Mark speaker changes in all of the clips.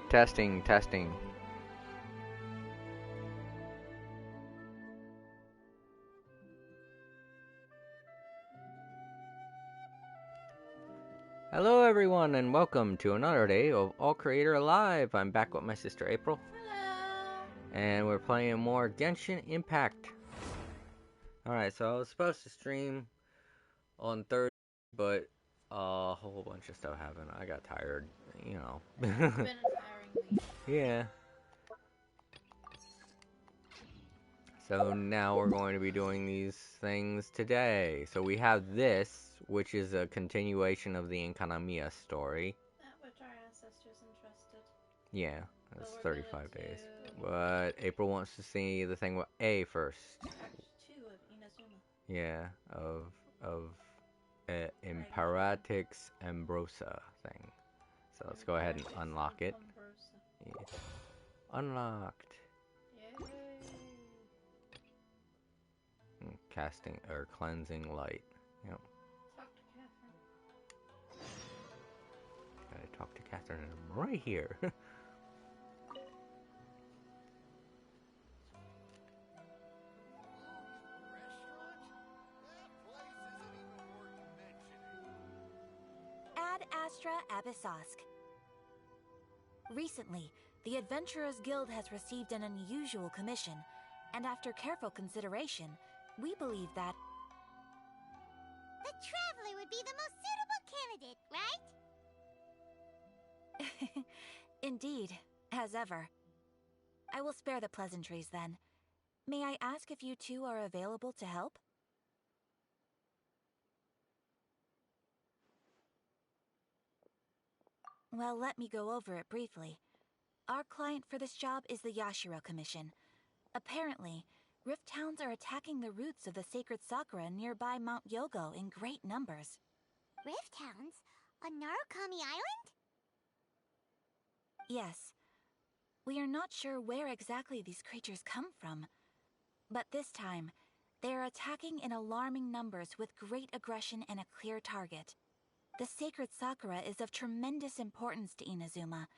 Speaker 1: Testing, testing. Hello everyone and welcome to another day of All Creator Alive. I'm back with my sister April.
Speaker 2: Hello.
Speaker 1: And we're playing more Genshin Impact. Alright, so I was supposed to stream on Thursday, but a whole bunch of stuff happened. I got tired, you know.
Speaker 2: It's been a tiring week.
Speaker 1: Yeah. So now we're going to be doing these things today. So we have this, which is a continuation of the Enkanamiya story.
Speaker 2: At which our ancestors entrusted.
Speaker 1: Yeah, that's
Speaker 2: But
Speaker 1: 35 days. But April wants to see the thing with A first.
Speaker 2: Act 2 of Inazuma.
Speaker 1: Yeah, of Imperatrix Umbrosa thing. So let's go ahead and unlock it. Yeah. Unlocked.
Speaker 2: Yay.
Speaker 1: Casting or cleansing light. Yep.
Speaker 2: Talk to Catherine.
Speaker 1: Gotta talk to Catherine. I'm right here.
Speaker 3: Ad Astra Abyssosk. Recently, the Adventurers Guild has received an unusual commission, and after careful consideration, we believe that
Speaker 4: the Traveler would be the most suitable candidate, right?
Speaker 3: Indeed, as ever. I will spare the pleasantries then. May I ask if you two are available to help? Well, let me go over it briefly. Our client for this job is the Yashiro Commission. Apparently, Rift Towns are attacking the roots of the sacred sakura nearby Mount Yogo in great numbers.
Speaker 4: Rift Hounds? On Narukami Island?
Speaker 3: Yes. We are not sure where exactly these creatures come from. But this time, they are attacking in alarming numbers with great aggression and a clear target. The sacred sakura is of tremendous importance to Inazuma.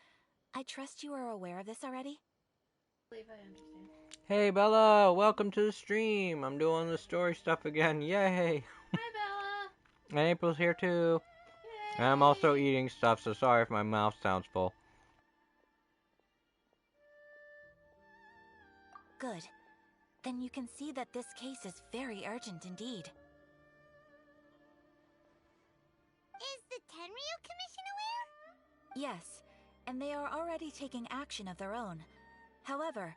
Speaker 3: I trust you are aware of this already?
Speaker 2: I believe I understand.
Speaker 1: Hey Bella, welcome to the stream. I'm doing the story stuff again. Yay!
Speaker 2: Hi, Bella.
Speaker 1: And April's here too.
Speaker 2: Yay.
Speaker 1: And I'm also eating stuff, so sorry if my mouth sounds full.
Speaker 3: Good. Then you can see that this case is very urgent indeed.
Speaker 4: Is the Tenryu Commission aware?
Speaker 3: Yes, and they are already taking action of their own. However,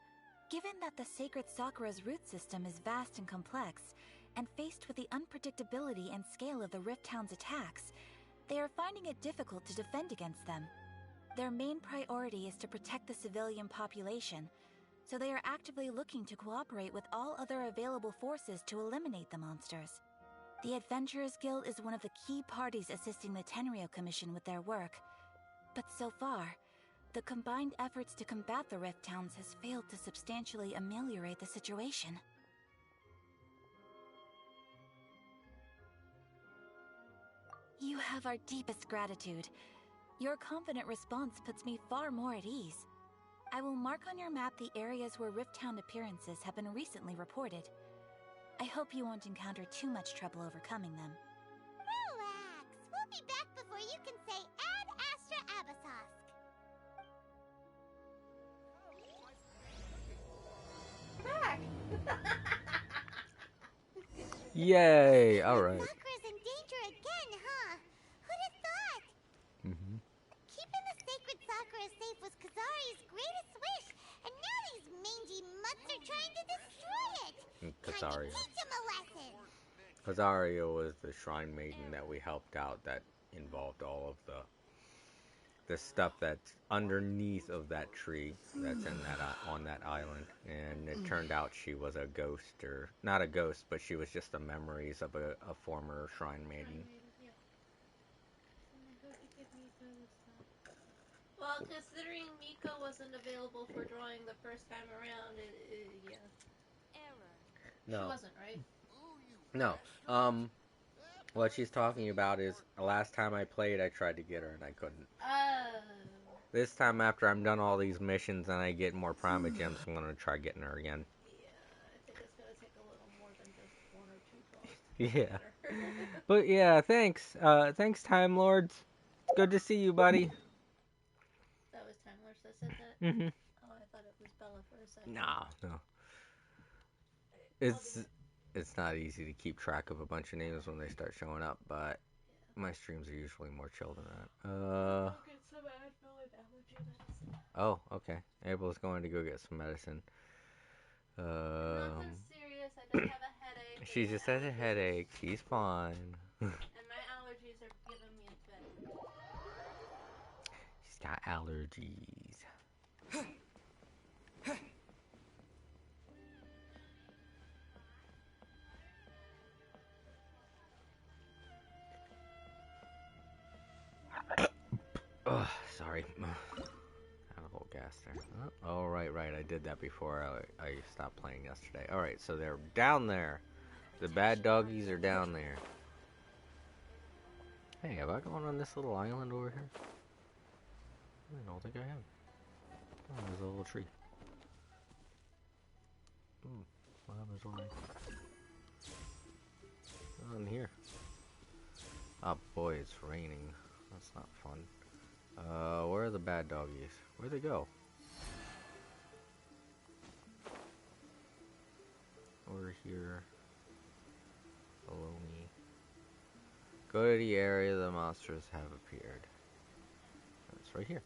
Speaker 3: given that the sacred sakura's root system is vast and complex, and faced with the unpredictability and scale of the Rift Town's attacks, they are finding it difficult to defend against them. Their main priority is to protect the civilian population, so they are actively looking to cooperate with all other available forces to eliminate the monsters. The Adventurers Guild is one of the key parties assisting the Tenryu Commission with their work. But so far, the combined efforts to combat the Rift Towns has failed to substantially ameliorate the situation. You have our deepest gratitude. Your confident response puts me far more at ease. I will mark on your map the areas where Rift Town appearances have been recently reported. I hope you won't encounter too much trouble overcoming them.
Speaker 4: Relax. We'll be back before you can say Ad Astra Abyssosk.
Speaker 2: Back.
Speaker 1: Yay! Alright.
Speaker 4: Sakura's in danger again, huh? Who'd have thought? Keeping the sacred Sakura safe was Kazari's greatest wish, and now these mangy mutts are trying to destroy it. Time to teach him a lesson.
Speaker 1: Kazaria was the shrine maiden that we helped out that involved all of the stuff that's underneath of that tree that's in that on that island, and it turned out she was a ghost, or not a ghost, but she was just the memories of a former shrine maiden.
Speaker 2: Well, considering Mika wasn't available for drawing the first time around, yeah.
Speaker 1: No.
Speaker 2: She wasn't, right?
Speaker 1: No. What she's talking about is the last time I played, I tried to get her and I couldn't.
Speaker 2: Oh.
Speaker 1: This time after I'm done all these missions and I get more Prima Gems, I'm gonna try getting her again.
Speaker 2: Yeah, I think it's gonna take a little more than just 1 or 2 draws to
Speaker 1: Yeah.
Speaker 2: get her.
Speaker 1: But yeah, thanks. Thanks, Time Lords. Good to see you, buddy.
Speaker 2: That was Time Lords that said that?
Speaker 1: Mm-hmm.
Speaker 2: Oh, I thought it was Bella for a second.
Speaker 1: No. It's not easy to keep track of a bunch of names when they start showing up, but my streams are usually more chill than that.
Speaker 2: Go get some Advil and allergy medicine.
Speaker 1: Oh, okay. Abel's going to go get some medicine.
Speaker 2: Nothing serious. I just have a headache.
Speaker 1: She just has a headache. She's fine.
Speaker 2: And my allergies are giving me a fit.
Speaker 1: She's got allergies. Ugh, sorry. Had a little gas there. Oh, right. I did that before I stopped playing yesterday. Alright, so they're down there. The bad doggies are down there. Hey, have I gone on this little island over here? I don't think I have. Oh, there's a little tree. What happens when I... in here. Oh boy, it's raining. That's not fun. Where are the bad doggies? Where'd they go? Over here. Below me. Go to the area the monsters have appeared. It's right here.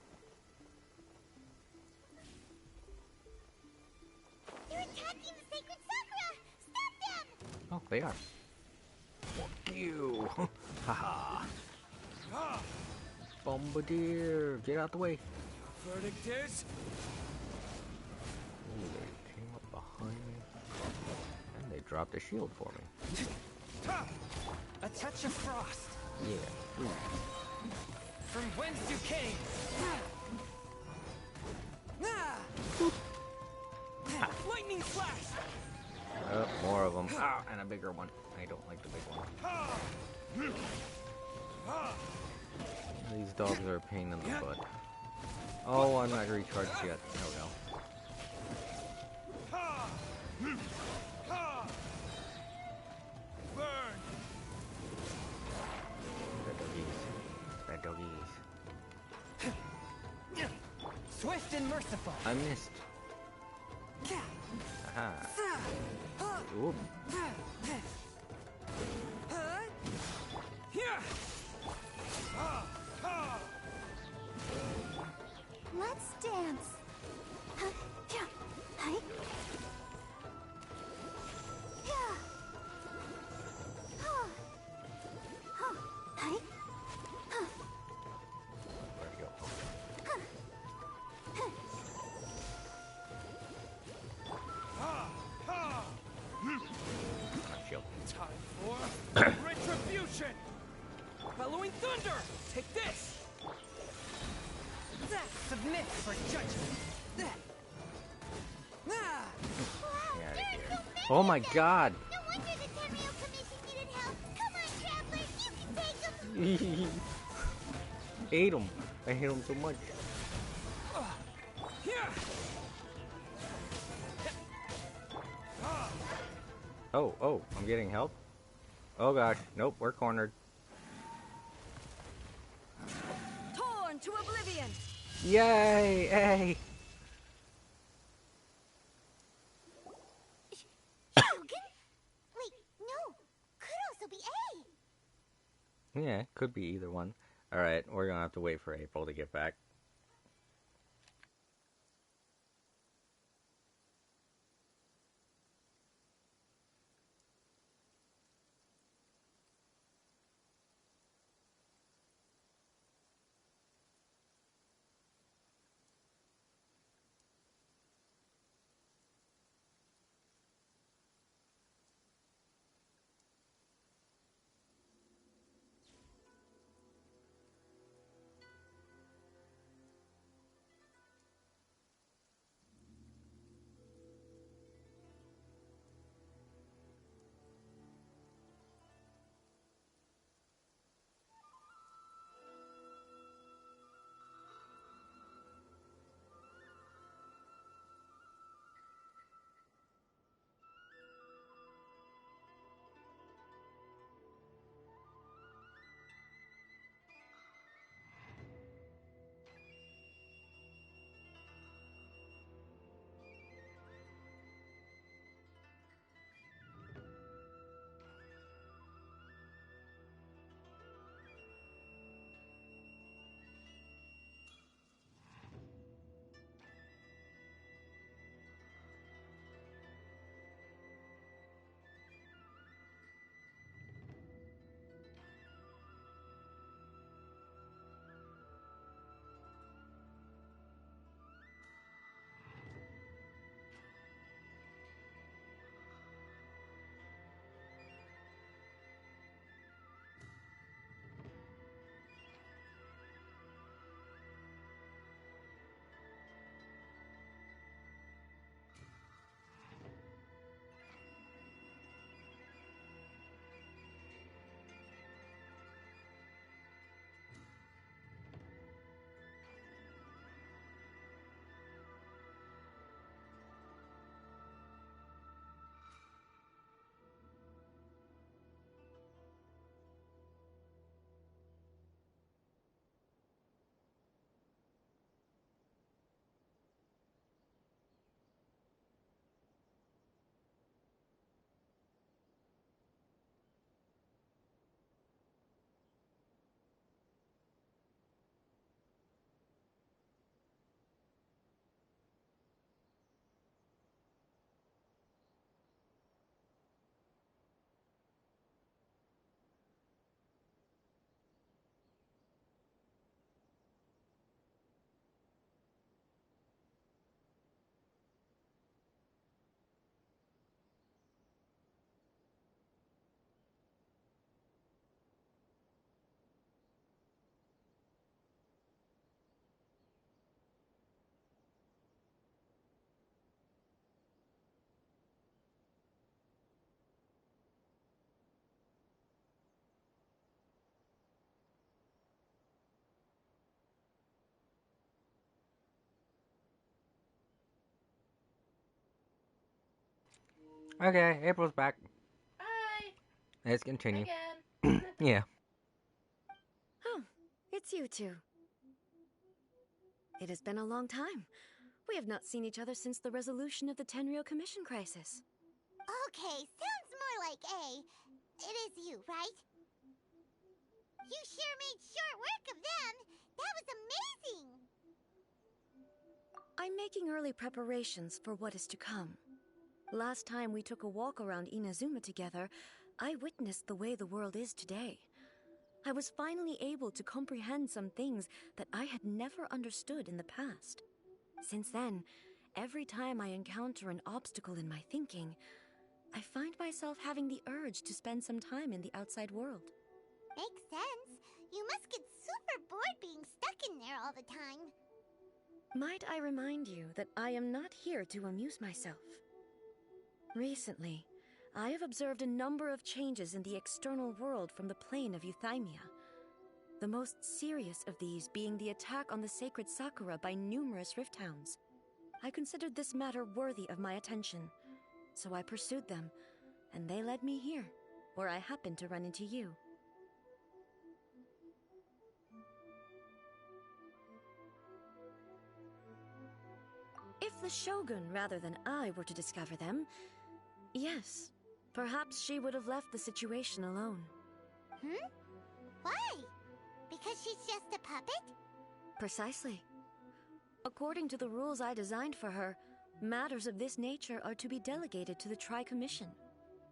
Speaker 4: They're attacking the sacred Sakura! Stop them!
Speaker 1: Oh, they are. Fuck you! Haha! Bombardier! Get out the way!
Speaker 5: Verdict is?
Speaker 1: Ooh, they came up behind me. And they dropped a shield for me.
Speaker 5: A touch of frost.
Speaker 1: Yeah. Ooh.
Speaker 5: From whence you came. Lightning flash.
Speaker 1: More of them. Ah, and a bigger one. I don't like the big one. These dogs are a pain in the butt. Oh, I'm not recharged yet. Oh no.
Speaker 5: Burn.
Speaker 1: Bad doggies.
Speaker 5: Swift and merciful.
Speaker 1: I missed. Aha. Oop.
Speaker 4: Let's dance.
Speaker 1: Where'd it go? Shield.
Speaker 5: Time for retribution. Bellowing thunder. Take this. Submit for judgment.
Speaker 1: Get out of here. Oh my god!
Speaker 4: No wonder the Tenryou Commission needed help. Come on, travelers, you can take them.
Speaker 1: Hate him. I hate him so much. Oh, I'm getting help? Oh gosh, nope, we're cornered.
Speaker 3: Torn to oblivion!
Speaker 1: Yay! Hey!
Speaker 4: Shogun? Wait, no. Could also be A.
Speaker 1: Yeah, could be either one. Alright, we're gonna have to wait for April to get back. Okay, April's back.
Speaker 2: Hi.
Speaker 1: Let's continue.
Speaker 2: Again.
Speaker 1: Yeah.
Speaker 6: Oh, it's you two. It has been a long time. We have not seen each other since the resolution of the Tenryou Commission crisis.
Speaker 4: Okay, sounds more like A. It is you, right? You sure made short work of them. That was amazing.
Speaker 6: I'm making early preparations for what is to come. Last time we took a walk around Inazuma together, I witnessed the way the world is today. I was finally able to comprehend some things that I had never understood in the past. Since then, every time I encounter an obstacle in my thinking, I find myself having the urge to spend some time in the outside world.
Speaker 4: Makes sense. You must get super bored being stuck in there all the time.
Speaker 6: Might I remind you that I am not here to amuse myself. Recently, I have observed a number of changes in the external world from the plane of Euthymia. The most serious of these being the attack on the sacred Sakura by numerous rift hounds. I considered this matter worthy of my attention, so I pursued them, and they led me here, where I happened to run into you. If the Shogun rather than I were to discover them, yes, perhaps she would have left the situation alone.
Speaker 4: Why? Because she's just a puppet?
Speaker 6: Precisely. According to the rules I designed for her, matters of this nature are to be delegated to the Tri-Commission.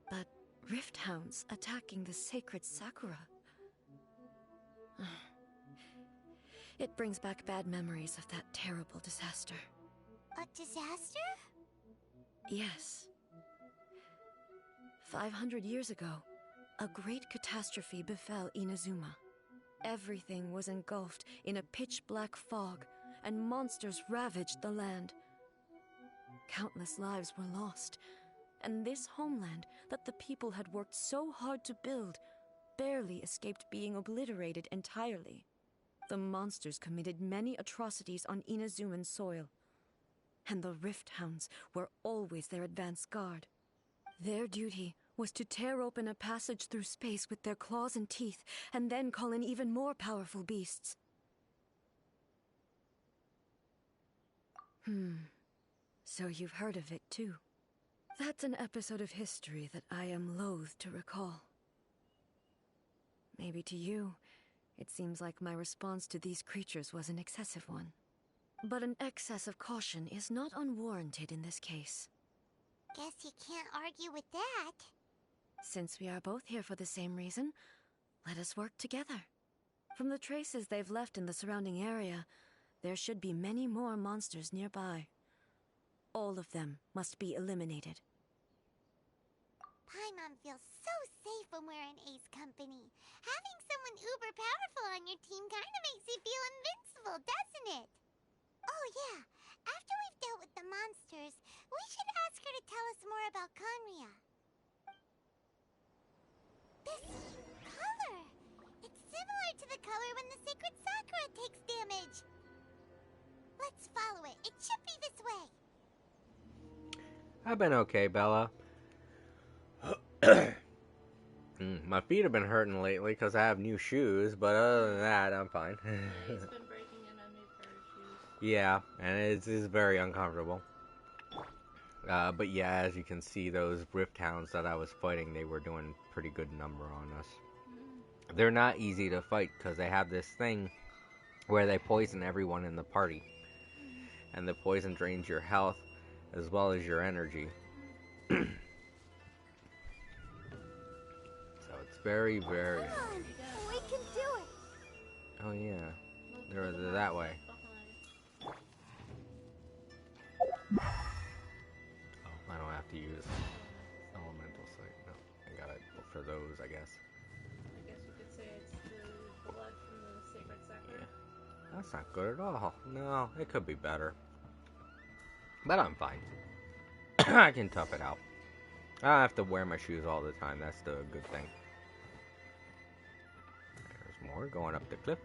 Speaker 6: But rift hounds attacking the sacred Sakura... It brings back bad memories of that terrible disaster.
Speaker 4: A disaster?
Speaker 6: Yes. 500 years ago, a great catastrophe befell Inazuma. Everything was engulfed in a pitch-black fog, and monsters ravaged the land. Countless lives were lost, and this homeland that the people had worked so hard to build barely escaped being obliterated entirely. The monsters committed many atrocities on Inazuman soil, and the Rift Hounds were always their advance guard. Their duty was to tear open a passage through space with their claws and teeth, and then call in even more powerful beasts. So you've heard of it too. That's an episode of history that I am loath to recall. Maybe to you, it seems like my response to these creatures was an excessive one. But an excess of caution is not unwarranted in this case.
Speaker 4: Guess you can't argue with that.
Speaker 6: Since we are both here for the same reason, let us work together. From the traces they've left in the surrounding area, there should be many more monsters nearby. All of them must be eliminated.
Speaker 4: Paimon feels so safe when we're in Ace company. Having someone uber powerful on your team kinda makes you feel invincible, doesn't it? Oh yeah, after we've dealt with the monsters, we should ask her to tell us more about Conria. This color! It's similar to the color when the sacred Sakura takes damage. Let's follow it. It should be this way.
Speaker 1: I've been okay, Bella. My feet have been hurting lately because I have new shoes, but other than that, I'm fine.
Speaker 2: Yeah, he's been breaking in a new pair of shoes.
Speaker 1: Yeah, and it's very uncomfortable. But yeah, as you can see, those Rift Hounds that I was fighting, they were doing a pretty good number on us. They're not easy to fight because they have this thing where they poison everyone in the party. And the poison drains your health as well as your energy. So it's very, very...
Speaker 4: Come on, we can do it.
Speaker 1: Oh yeah, they're that way. Oh, I don't have to use elemental sight. No, I got it for those, I guess.
Speaker 2: I guess you could say it's the blood from the sacred Sakura.
Speaker 1: Yeah. That's not good at all. No, it could be better. But I'm fine. I can tough it out. I don't have to wear my shoes all the time. That's the good thing. There's more going up the cliff.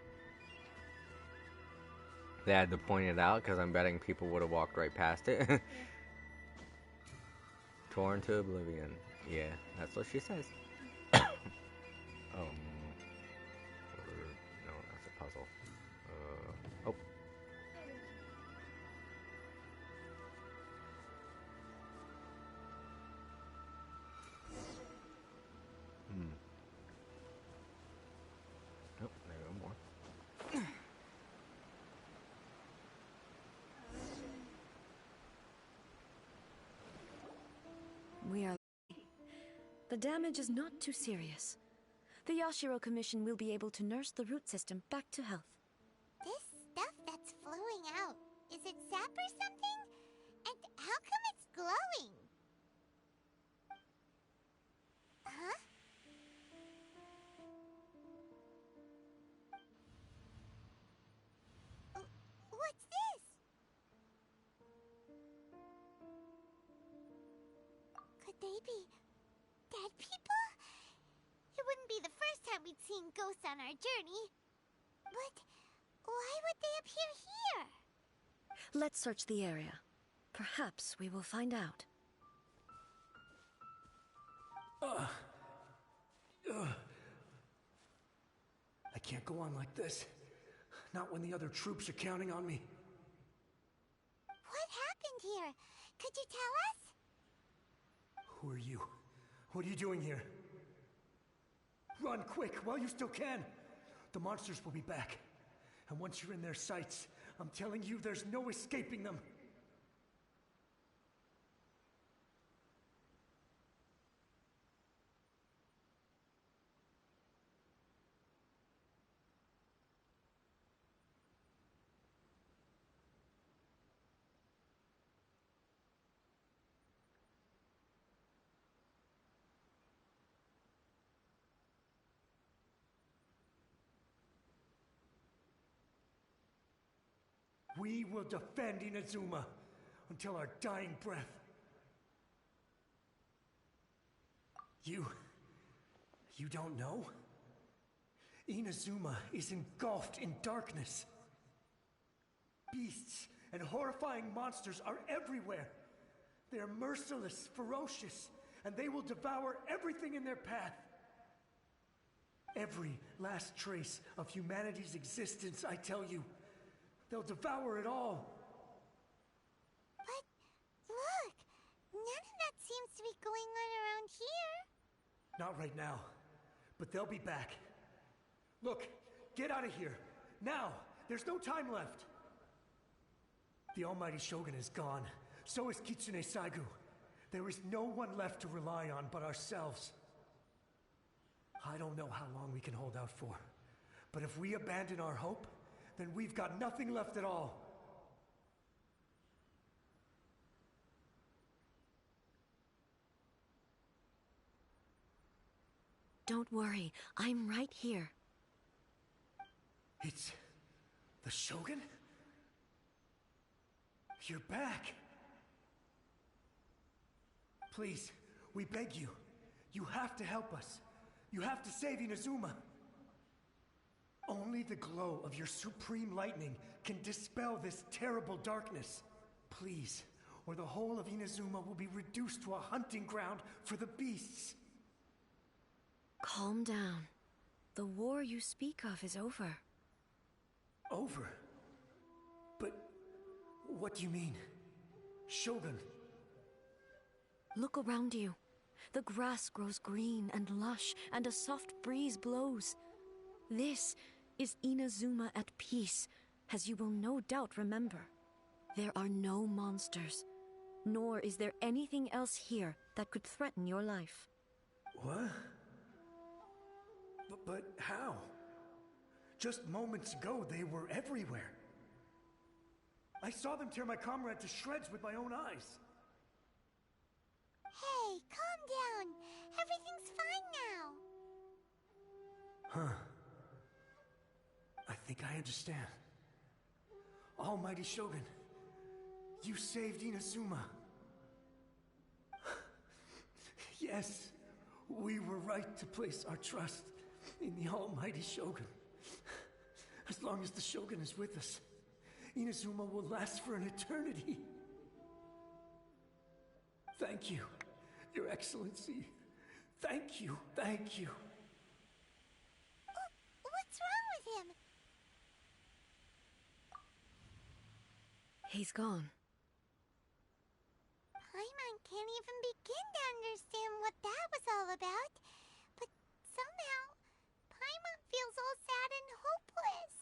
Speaker 1: They had to point it out because I'm betting people would have walked right past it. Torn to oblivion. Yeah, that's what she says. No, that's a puzzle. Oh. Oh, there go more.
Speaker 6: We are lucky. The damage is not too serious. The Yashiro Commission will be able to nurse the root system back to health.
Speaker 4: This stuff that's flowing out, is it sap or something? And how come it's glowing? Huh? What's this? Could they be dead people? It wouldn't be the first time we'd seen ghosts on our journey. But why would they appear here?
Speaker 6: Let's search the area. Perhaps we will find out.
Speaker 7: I can't go on like this. Not when the other troops are counting on me.
Speaker 4: What happened here? Could you tell us?
Speaker 7: Who are you? What are you doing here? Run quick while you still can. The monsters will be back. And once you're in their sights, I'm telling you, there's no escaping them. We will defend Inazuma until our dying breath. You don't know? Inazuma is engulfed in darkness. Beasts and horrifying monsters are everywhere. They are merciless, ferocious, and they will devour everything in their path. Every last trace of humanity's existence, I tell you. They'll devour it all.
Speaker 4: But look, none of that seems to be going on around here.
Speaker 7: Not right now, but they'll be back. Look, get out of here. Now, there's no time left. The almighty Shogun is gone. So is Kitsune Saigu. There is no one left to rely on but ourselves. I don't know how long we can hold out for. But if we abandon our hope, then we've got nothing left at all.
Speaker 6: Don't worry, I'm right here.
Speaker 7: It's the Shogun? You're back. Please, we beg you. You have to help us. You have to save Inazuma. Only the glow of your supreme lightning can dispel this terrible darkness. Please, or the whole of Inazuma will be reduced to a hunting ground for the beasts.
Speaker 6: Calm down. The war you speak of is over.
Speaker 7: Over? But what do you mean? Shogun?
Speaker 6: Look around you. The grass grows green and lush, and a soft breeze blows. This is Inazuma at peace, as you will no doubt remember. There are no monsters, nor is there anything else here that could threaten your life.
Speaker 7: What? But how? Just moments ago, they were everywhere. I saw them tear my comrade to shreds with my own eyes.
Speaker 4: Hey, calm down. Everything's fine now.
Speaker 7: Huh. I think I understand. Almighty Shogun, you saved Inazuma. Yes, we were right to place our trust in the Almighty Shogun. As long as the Shogun is with us, Inazuma will last for an eternity. Thank you. Your Excellency, thank you, thank you.
Speaker 4: What's wrong with him?
Speaker 6: He's gone.
Speaker 4: Paimon can't even begin to understand what that was all about. But somehow, Paimon feels all sad and hopeless.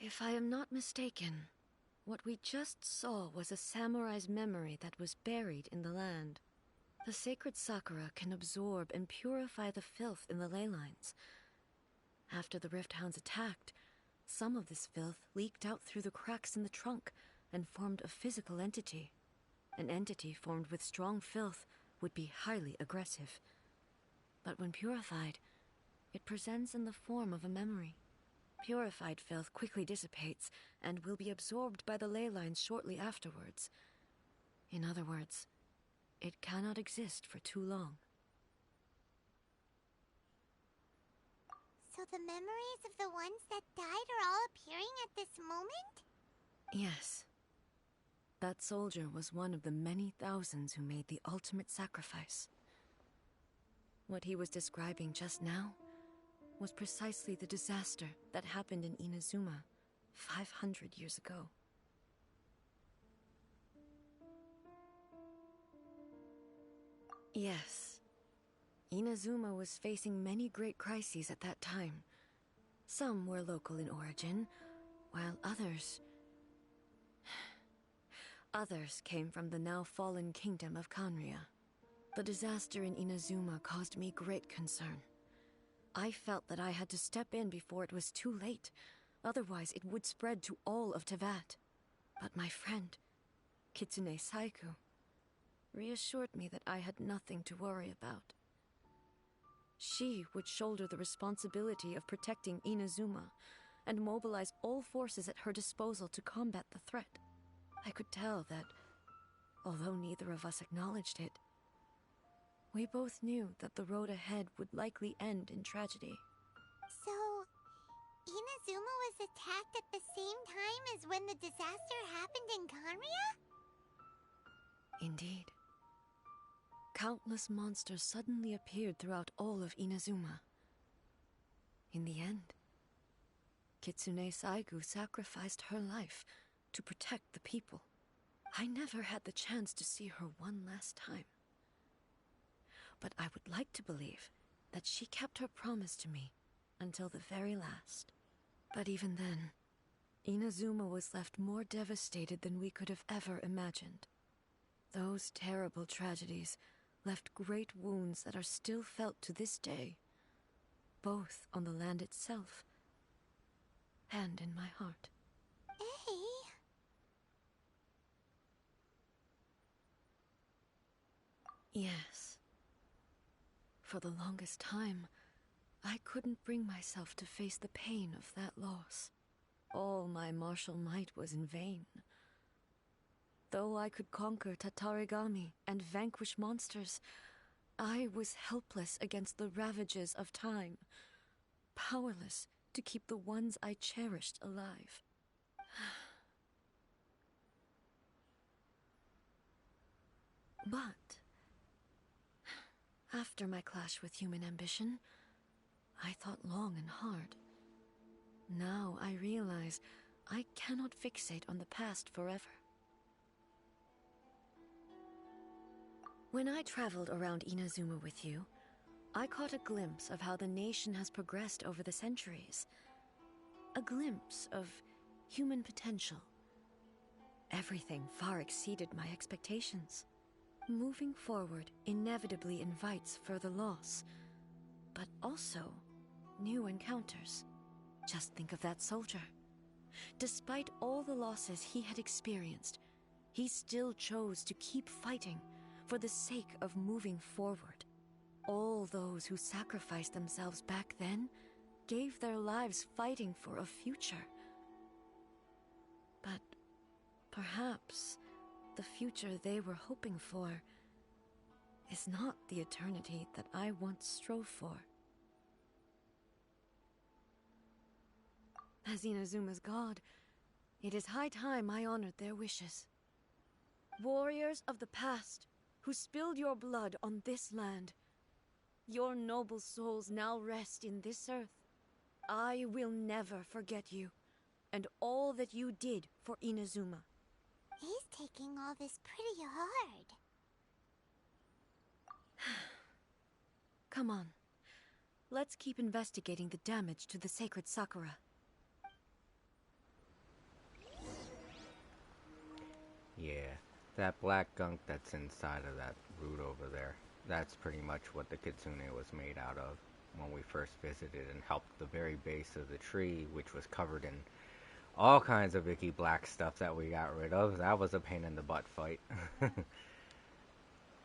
Speaker 6: If I am not mistaken, what we just saw was a samurai's memory that was buried in the land. The sacred Sakura can absorb and purify the filth in the ley lines. After the Rift Hounds attacked, some of this filth leaked out through the cracks in the trunk and formed a physical entity. An entity formed with strong filth would be highly aggressive. But when purified, it presents in the form of a memory. Purified filth quickly dissipates and will be absorbed by the ley lines shortly afterwards. In other words, it cannot exist for too long.
Speaker 4: So the memories of the ones that died are all appearing at this moment?
Speaker 6: Yes. That soldier was one of the many thousands who made the ultimate sacrifice. What he was describing just now was precisely the disaster that happened in Inazuma 500 years ago. Yes. Inazuma was facing many great crises at that time. Some were local in origin, while others came from the now fallen kingdom of Kanria. The disaster in Inazuma caused me great concern. I felt that I had to step in before it was too late, otherwise it would spread to all of Teyvat. But my friend, Kitsune Saiku, reassured me that I had nothing to worry about. She would shoulder the responsibility of protecting Inazuma and mobilize all forces at her disposal to combat the threat. I could tell that, although neither of us acknowledged it, we both knew that the road ahead would likely end in tragedy.
Speaker 4: So, Inazuma was attacked at the same time as when the disaster happened in Kanria?
Speaker 6: Indeed. Countless monsters suddenly appeared throughout all of Inazuma. In the end, Kitsune Saigu sacrificed her life to protect the people. I never had the chance to see her one last time. But I would like to believe that she kept her promise to me until the very last. But even then, Inazuma was left more devastated than we could have ever imagined. Those terrible tragedies left great wounds that are still felt to this day, both on the land itself and in my heart. Yes. For the longest time, I couldn't bring myself to face the pain of that loss. All my martial might was in vain. Though I could conquer Tatarigami and vanquish monsters, I was helpless against the ravages of time, powerless to keep the ones I cherished alive. But after my clash with human ambition, I thought long and hard. Now I realize I cannot fixate on the past forever. When I traveled around Inazuma with you, I caught a glimpse of how the nation has progressed over the centuries. A glimpse of human potential. Everything far exceeded my expectations. Moving forward inevitably invites further loss, but also new encounters. Just think of that soldier. Despite all the losses he had experienced, he still chose to keep fighting for the sake of moving forward. All those who sacrificed themselves back then gave their lives fighting for a future. But perhaps the future they were hoping for is not the eternity that I once strove for. As Inazuma's god, it is high time I honored their wishes. Warriors of the past, who spilled your blood on this land. Your noble souls now rest in this earth. I will never forget you, and all that you did for Inazuma.
Speaker 4: He's taking all this pretty hard.
Speaker 6: Come on. Let's keep investigating the damage to the sacred Sakura.
Speaker 1: Yeah, that black gunk that's inside of that root over there, that's pretty much what the kitsune was made out of when we first visited and helped the very base of the tree, which was covered in all kinds of icky black stuff that we got rid of. That was a pain in the butt fight.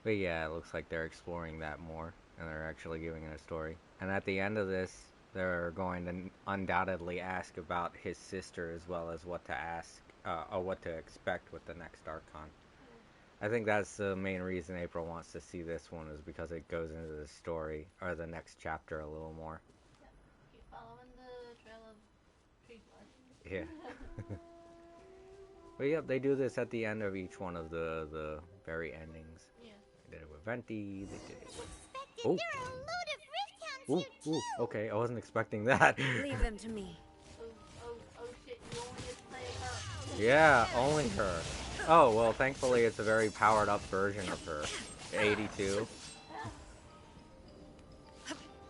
Speaker 1: But yeah, it looks like they're exploring that more, and they're actually giving it a story. And at the end of this, they're going to undoubtedly ask about his sister, as well as what to ask, or what to expect with the next Archon. I think that's the main reason April wants to see this one, is because it goes into the story, or the next chapter, a little more.
Speaker 2: Yep. Keep following the trail of tree blood.
Speaker 1: Yeah. But yep, they do this at the end of each one of the very endings.
Speaker 2: Yeah.
Speaker 1: They did it with Venti, they did it.
Speaker 4: Expected
Speaker 1: Oh.
Speaker 4: there are a load of Rifthounds here too.
Speaker 1: Okay, I wasn't expecting that.
Speaker 6: Leave them to me.
Speaker 2: Oh shit, you only get to play her.
Speaker 1: Yeah, only her. Oh, well, thankfully it's a very powered up version of her. 82.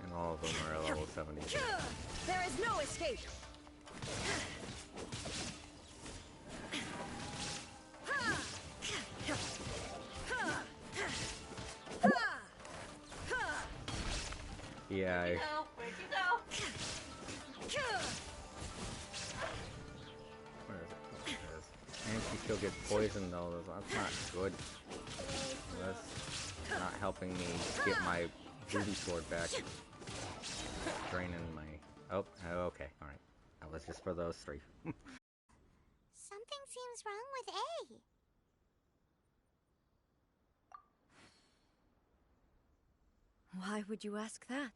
Speaker 1: And all of them are level 72.
Speaker 6: There is no escape.
Speaker 1: Yeah,
Speaker 2: Where'd you go?
Speaker 1: where is it? Oh, there it is. And she still gets poisoned though. That's not good. That's not helping me get my booty sword back. Draining my... Oh, okay, alright. That was just for those three.
Speaker 4: Something seems wrong with A.
Speaker 6: Why would you ask that?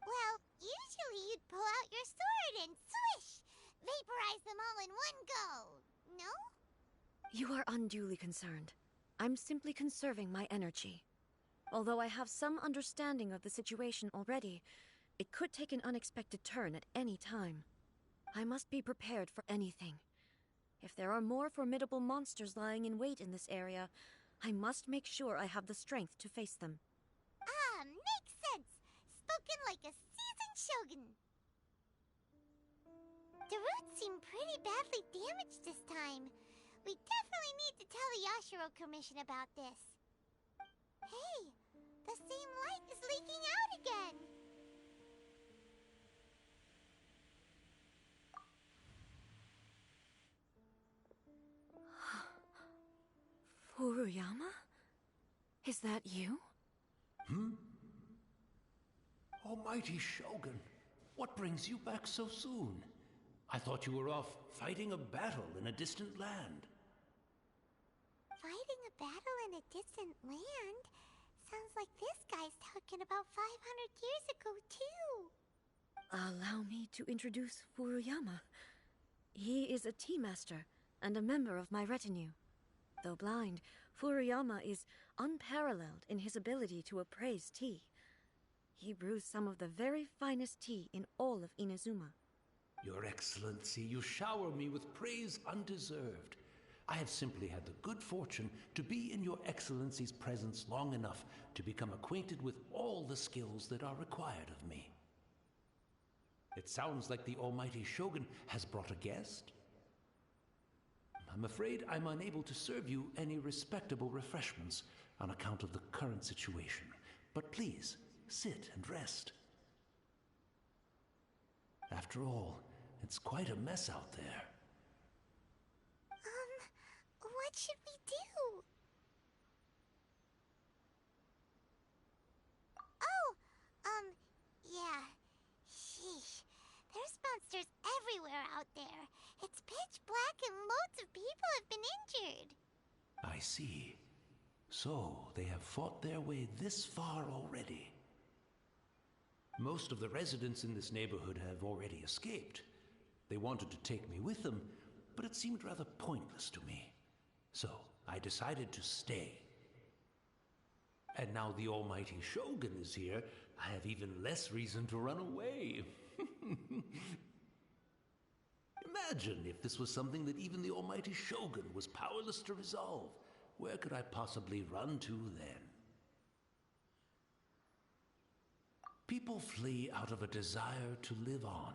Speaker 4: Well, usually you'd pull out your sword and swish! Vaporize them all in one go, no?
Speaker 6: You are unduly concerned. I'm simply conserving my energy. Although I have some understanding of the situation already, it could take an unexpected turn at any time. I must be prepared for anything. If there are more formidable monsters lying in wait in this area, I must make sure I have the strength to face them.
Speaker 4: Ah, makes sense! Spoken like a seasoned shogun. The roots seem pretty badly damaged this time. We definitely need to tell the Yashiro Commission about this. Hey, the same light is leaking out again!
Speaker 6: Furuyama? Is that you?
Speaker 8: Almighty Shogun, what brings you back so soon? I thought you were off fighting a battle in a distant land.
Speaker 4: Fighting a battle in a distant land? Sounds like this guy's talking about 500 years ago, too.
Speaker 6: Allow me to introduce Furuyama. He is a tea master and a member of my retinue. Though blind, Furuyama is unparalleled in his ability to appraise tea. He brews some of the very finest tea in all of Inazuma.
Speaker 8: Your Excellency, you shower me with praise undeserved. I have simply had the good fortune to be in your Excellency's presence long enough to become acquainted with all the skills that are required of me. It sounds like the Almighty Shogun has brought a guest. I'm afraid I'm unable to serve you any respectable refreshments on account of the current situation. But please, sit and rest. After all, it's quite a mess out there.
Speaker 4: What should we do? Yeah. Sheesh. There's monsters everywhere out there. It's pitch black and loads of people have been injured.
Speaker 8: I see. So, they have fought their way this far already. Most of the residents in this neighborhood have already escaped. They wanted to take me with them, but it seemed rather pointless to me. So, I decided to stay. And now the almighty Shogun is here, I have even less reason to run away. Imagine if this was something that even the almighty Shogun was powerless to resolve. Where could I possibly run to then? People flee out of a desire to live on,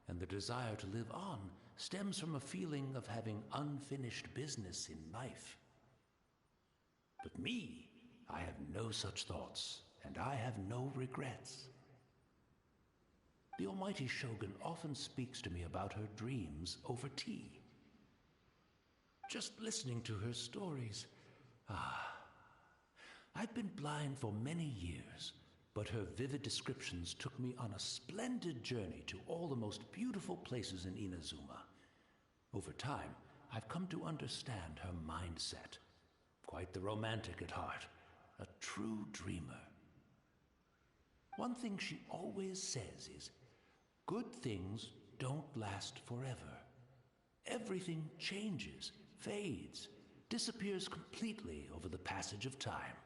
Speaker 8: and the desire to live on stems from a feeling of having unfinished business in life. But me, I have no such thoughts, and I have no regrets. The almighty Shogun often speaks to me about her dreams over tea. Just listening to her stories, I've been blind for many years, but her vivid descriptions took me on a splendid journey to all the most beautiful places in Inazuma. Over time, I've come to understand her mindset. Quite the romantic at heart, a true dreamer. One thing she always says is, good things don't last forever. Everything changes, fades, disappears completely over the passage of time.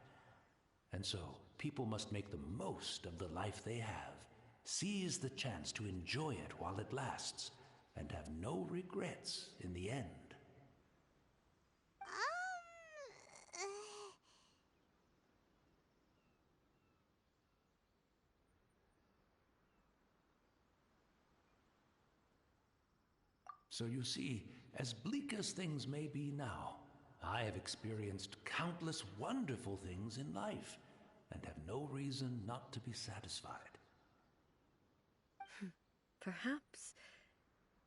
Speaker 8: And so, people must make the most of the life they have, seize the chance to enjoy it while it lasts, and have no regrets in the end. So you see, as bleak as things may be now, I have experienced countless wonderful things in life, and have no reason not to be satisfied.
Speaker 6: Perhaps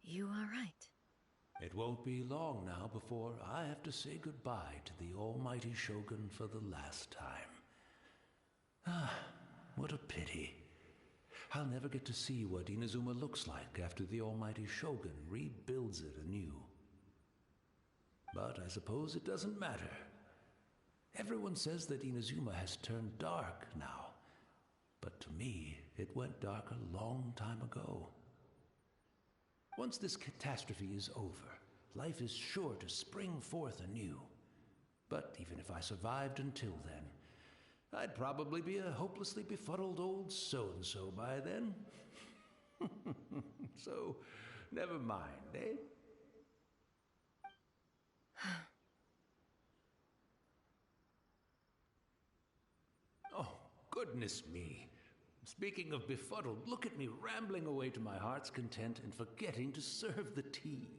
Speaker 6: you are right.
Speaker 8: It won't be long now before I have to say goodbye to the almighty Shogun for the last time. What a pity. I'll never get to see what Inazuma looks like after the almighty Shogun rebuilds it anew. But I suppose it doesn't matter. Everyone says that Inazuma has turned dark now, but to me, it went dark a long time ago. Once this catastrophe is over, life is sure to spring forth anew. But even if I survived until then, I'd probably be a hopelessly befuddled old so-and-so by then. So, never mind, eh? Oh, goodness me. Speaking of befuddled, look at me rambling away to my heart's content and forgetting to serve the tea.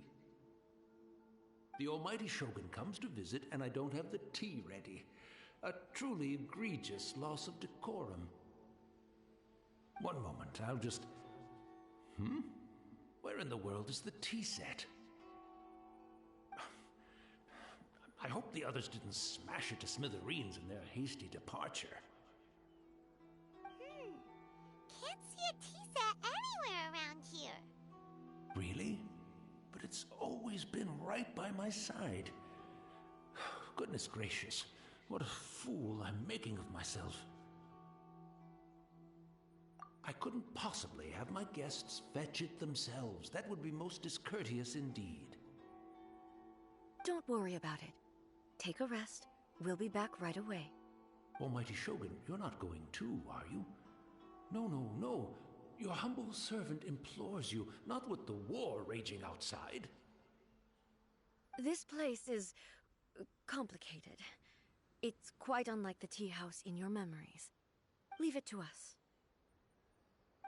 Speaker 8: The almighty Shogun comes to visit and I don't have the tea ready. A truly egregious loss of decorum. One moment, I'll just... Where in the world is the tea set? I hope the others didn't smash it to smithereens in their hasty departure.
Speaker 4: Can't see a tea set anywhere around here.
Speaker 8: Really? But it's always been right by my side. Goodness gracious, what a fool I'm making of myself. I couldn't possibly have my guests fetch it themselves. That would be most discourteous indeed.
Speaker 6: Don't worry about it. Take a rest. We'll be back right away.
Speaker 8: Almighty Shogun, you're not going too, are you? No. Your humble servant implores you, not with the war raging outside.
Speaker 6: This place is complicated. It's quite unlike the tea house in your memories. Leave it to us.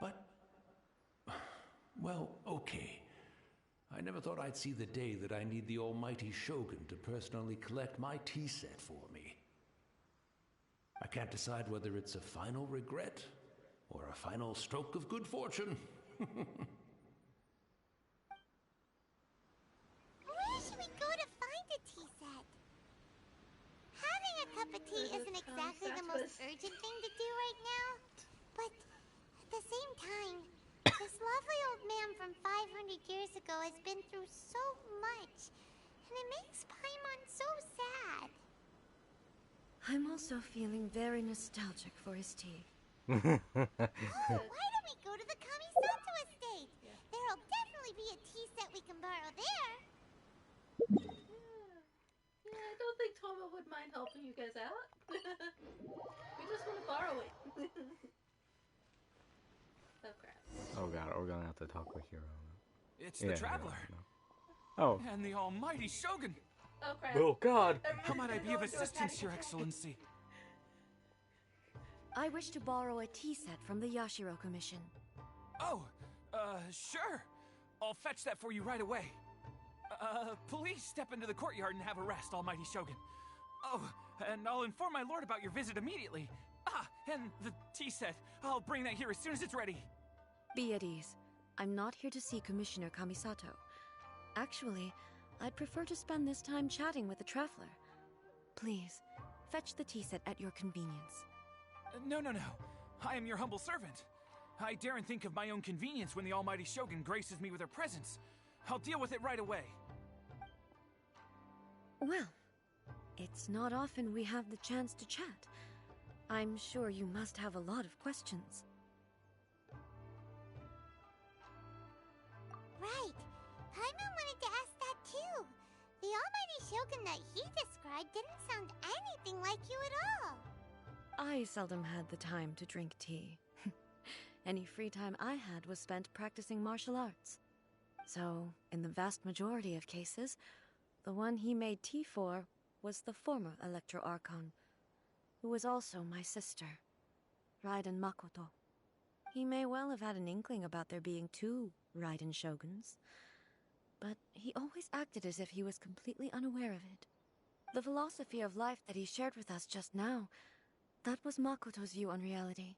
Speaker 8: But... well, okay. I never thought I'd see the day that I need the almighty Shogun to personally collect my tea set for me. I can't decide whether it's a final regret or a final stroke of good fortune.
Speaker 4: Where should we go to find a tea set? Having a cup of tea isn't exactly the most urgent thing to do right now. But at the same time, this lovely old man from 500 years ago has been through so much, and it makes Paimon so sad.
Speaker 6: I'm also feeling very nostalgic for his tea.
Speaker 4: Oh, why don't we go to the Kamisato estate? There'll definitely be a tea set we can borrow there.
Speaker 2: Yeah, don't think Toma would mind helping you guys out. We just want to borrow it. Oh crap.
Speaker 1: Oh god, we're gonna have to talk with Hiro.
Speaker 5: It's the Traveler.
Speaker 1: Oh.
Speaker 5: And the almighty Shogun.
Speaker 2: Oh crap.
Speaker 1: Oh god.
Speaker 5: How might I be of assistance, Your Excellency?
Speaker 6: I wish to borrow a tea set from the Yashiro Commission.
Speaker 5: Oh, sure. I'll fetch that for you right away. Please step into the courtyard and have a rest, almighty Shogun. Oh, and I'll inform my lord about your visit immediately. Ah, and the tea set. I'll bring that here as soon as it's ready.
Speaker 6: Be at ease. I'm not here to see Commissioner Kamisato. Actually, I'd prefer to spend this time chatting with the Traveler. Please, fetch the tea set at your convenience.
Speaker 5: No. I am your humble servant. I daren't think of my own convenience when the almighty Shogun graces me with her presence. I'll deal with it right away.
Speaker 6: Well, it's not often we have the chance to chat. I'm sure you must have a lot of questions.
Speaker 4: Right. Paimon wanted to ask that too. The almighty Shogun that he described didn't sound anything like you at all.
Speaker 6: I seldom had the time to drink tea. Any free time I had was spent practicing martial arts. So, in the vast majority of cases, the one he made tea for was the former Electro Archon, who was also my sister, Raiden Makoto. He may well have had an inkling about there being two Raiden Shoguns, but he always acted as if he was completely unaware of it. The philosophy of life that he shared with us just now, that was Makoto's view on reality.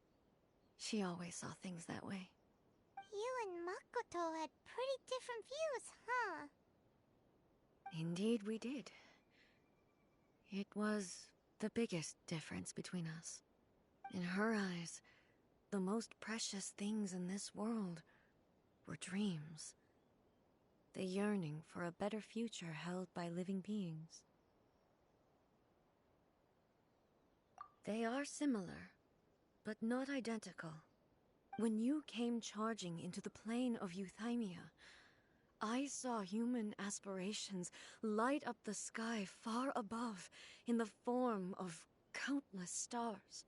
Speaker 6: She always saw things that way.
Speaker 4: You and Makoto had pretty different views, huh?
Speaker 6: Indeed we did. It was the biggest difference between us. In her eyes, the most precious things in this world were dreams. The yearning for a better future held by living beings. They are similar, but not identical. When you came charging into the plane of Euthymia, I saw human aspirations light up the sky far above in the form of countless stars.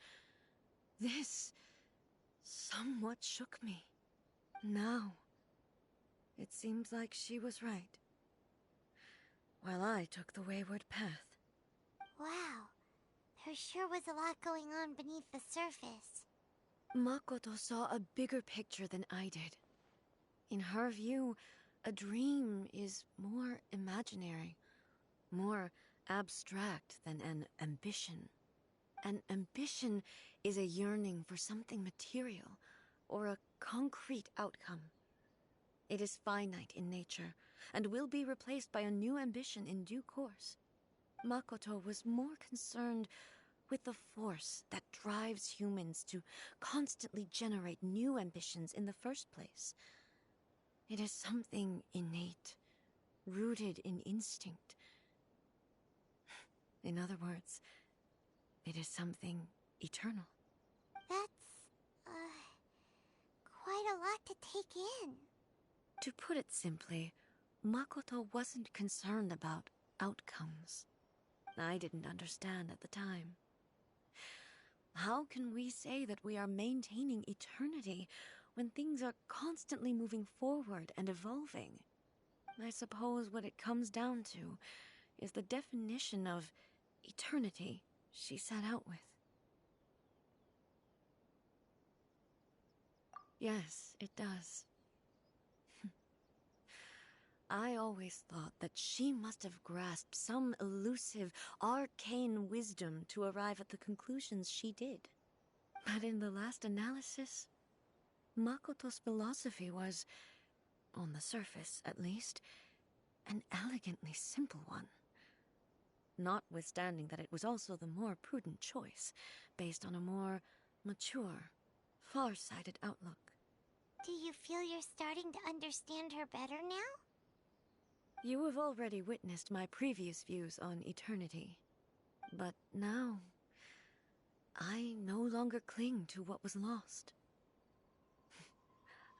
Speaker 6: This somewhat shook me. Now, it seems like she was right, while I took the wayward path.
Speaker 4: Wow. There sure was a lot going on beneath the surface.
Speaker 6: Makoto saw a bigger picture than I did. In her view, a dream is more imaginary, more abstract than an ambition. An ambition is a yearning for something material, or a concrete outcome. It is finite in nature, and will be replaced by a new ambition in due course. Makoto was more concerned with the force that drives humans to constantly generate new ambitions in the first place. It is something innate, rooted in instinct. In other words, it is something eternal.
Speaker 4: That's, quite a lot to take in.
Speaker 6: To put it simply, Makoto wasn't concerned about outcomes. I didn't understand at the time. How can we say that we are maintaining eternity when things are constantly moving forward and evolving? I suppose what it comes down to is the definition of eternity she set out with. Yes, it does. I always thought that she must have grasped some elusive, arcane wisdom to arrive at the conclusions she did. But in the last analysis, Makoto's philosophy was, on the surface at least, an elegantly simple one. Notwithstanding that it was also the more prudent choice, based on a more mature, far-sighted outlook.
Speaker 4: Do you feel you're starting to understand her better now?
Speaker 6: You have already witnessed my previous views on eternity. But now, I no longer cling to what was lost.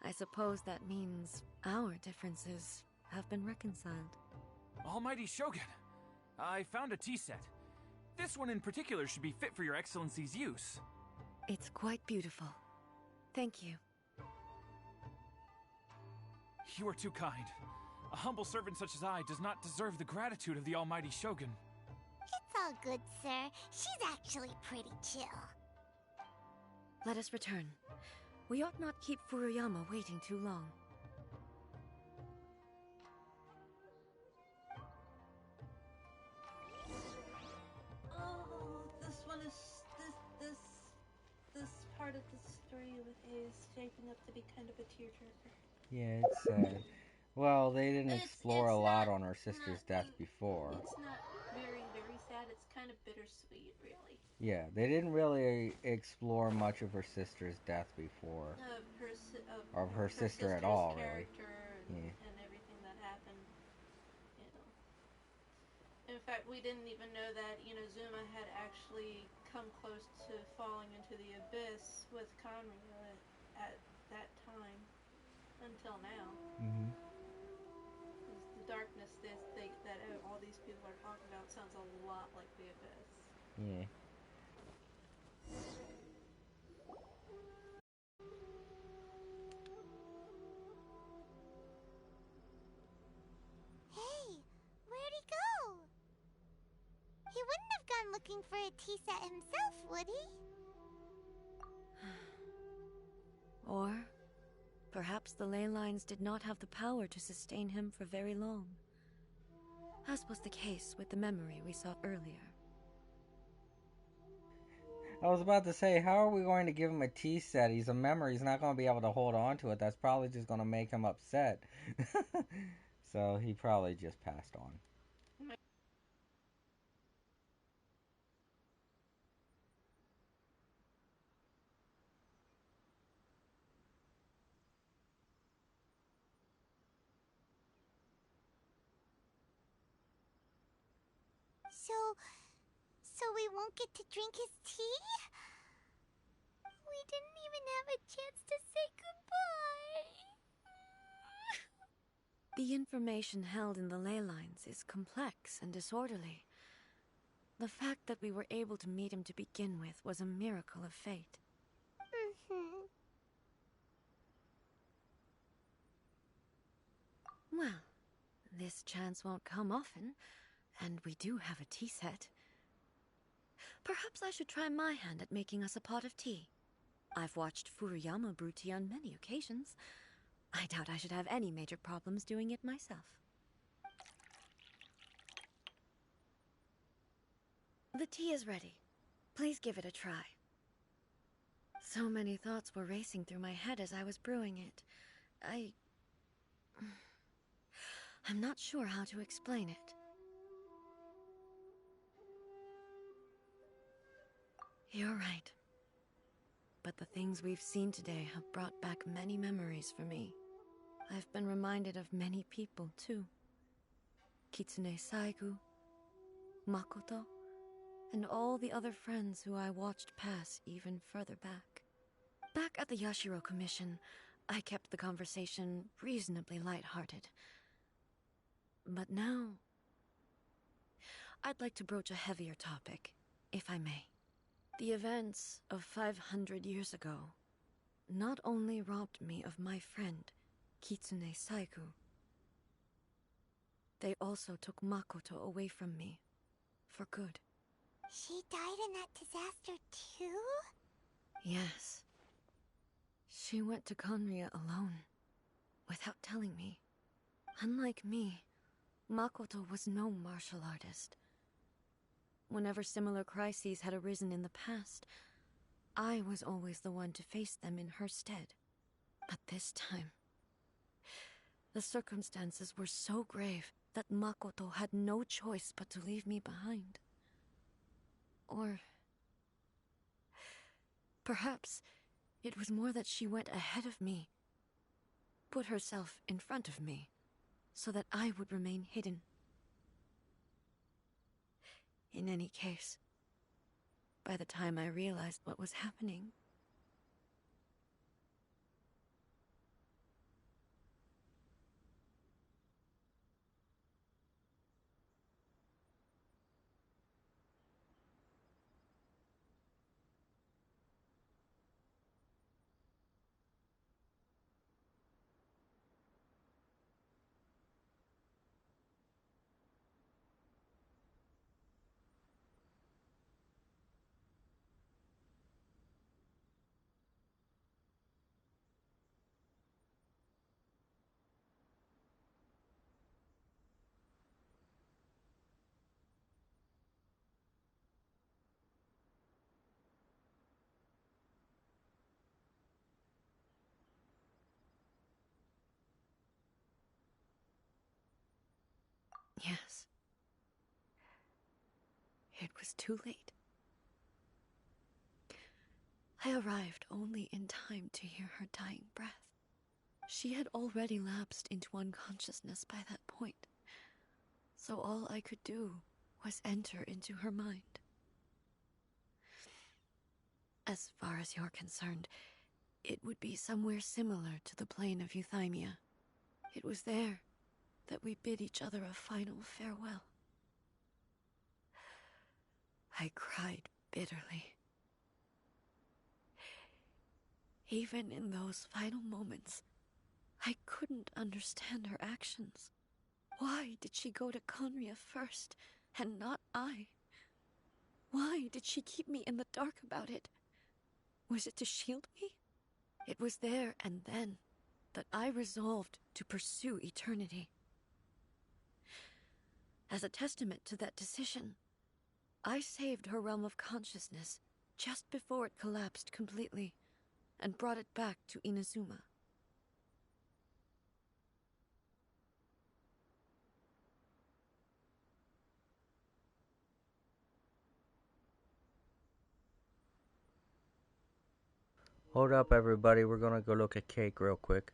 Speaker 6: I suppose that means our differences have been reconciled.
Speaker 5: Almighty Shogun, I found a tea set. This one in particular should be fit for your Excellency's use.
Speaker 6: It's quite beautiful. Thank you.
Speaker 5: You are too kind. A humble servant such as I does not deserve the gratitude of the almighty Shogun.
Speaker 4: It's all good, sir. She's actually pretty chill.
Speaker 6: Let us return. We ought not keep Furuyama waiting too long.
Speaker 2: Oh, this one is this part of the story is shaping up to be kind of a tearjerker.
Speaker 1: Yeah, it's sad. Well, they didn't explore a lot
Speaker 2: not-
Speaker 1: on her sister's death before.
Speaker 2: It's not very, very sad. It's kind of bittersweet, really.
Speaker 1: Yeah, they didn't really explore much of her sister's death before.
Speaker 2: Of
Speaker 1: her sister at all, really.
Speaker 2: And, and everything that happened, you know. In fact, we didn't even know that Inazuma had actually come close to falling into the abyss with Conryo at that time until now.
Speaker 1: Mm-hmm.
Speaker 2: The darkness that all these people are talking about sounds a lot like the abyss.
Speaker 1: Yeah.
Speaker 4: Hey, where'd he go? He wouldn't have gone looking for a tea set himself, would he?
Speaker 6: Or perhaps the ley lines did not have the power to sustain him for very long, as was the case with the memory we saw earlier.
Speaker 1: I was about to say, how are we going to give him a tea set? He's a memory. He's not going to be able to hold on to it. That's probably just going to make him upset. So he probably just passed on.
Speaker 4: So we won't get to drink his tea? We didn't even have a chance to say goodbye.
Speaker 6: The information held in the ley lines is complex and disorderly. The fact that we were able to meet him to begin with was a miracle of fate. Well, this chance won't come often, and we do have a tea set. Perhaps I should try my hand at making us a pot of tea. I've watched Furuyama brew tea on many occasions. I doubt I should have any major problems doing it myself. The tea is ready. Please give it a try. So many thoughts were racing through my head as I was brewing it. I'm not sure how to explain it. You're right. But the things we've seen today have brought back many memories for me. I've been reminded of many people, too. Kitsune Saigu, Makoto, and all the other friends who I watched pass even further back. Back at the Yashiro Commission, I kept the conversation reasonably lighthearted. But now, I'd like to broach a heavier topic, if I may. The events of 500 years ago not only robbed me of my friend, Kitsune Saigu, they also took Makoto away from me, for good.
Speaker 4: She died in that disaster too?
Speaker 6: Yes. She went to Conria alone, without telling me. Unlike me, Makoto was no martial artist. Whenever similar crises had arisen in the past, I was always the one to face them in her stead. But this time, the circumstances were so grave that Makoto had no choice but to leave me behind. Or perhaps it was more that she went ahead of me, put herself in front of me, so that I would remain hidden. In any case, by the time I realized what was happening, it was too late. I arrived only in time to hear her dying breath. She had already lapsed into unconsciousness by that point, so all I could do was enter into her mind. As far as you're concerned, it would be somewhere similar to the plane of Euthymia. It was there that we bid each other a final farewell. I cried bitterly. Even in those final moments, I couldn't understand her actions. Why did she go to Conria first, and not I? Why did she keep me in the dark about it? Was it to shield me? It was there and then that I resolved to pursue eternity. As a testament to that decision, I saved her realm of consciousness just before it collapsed completely, and brought it back to Inazuma.
Speaker 1: Hold up, everybody. We're gonna go look at Cake real quick.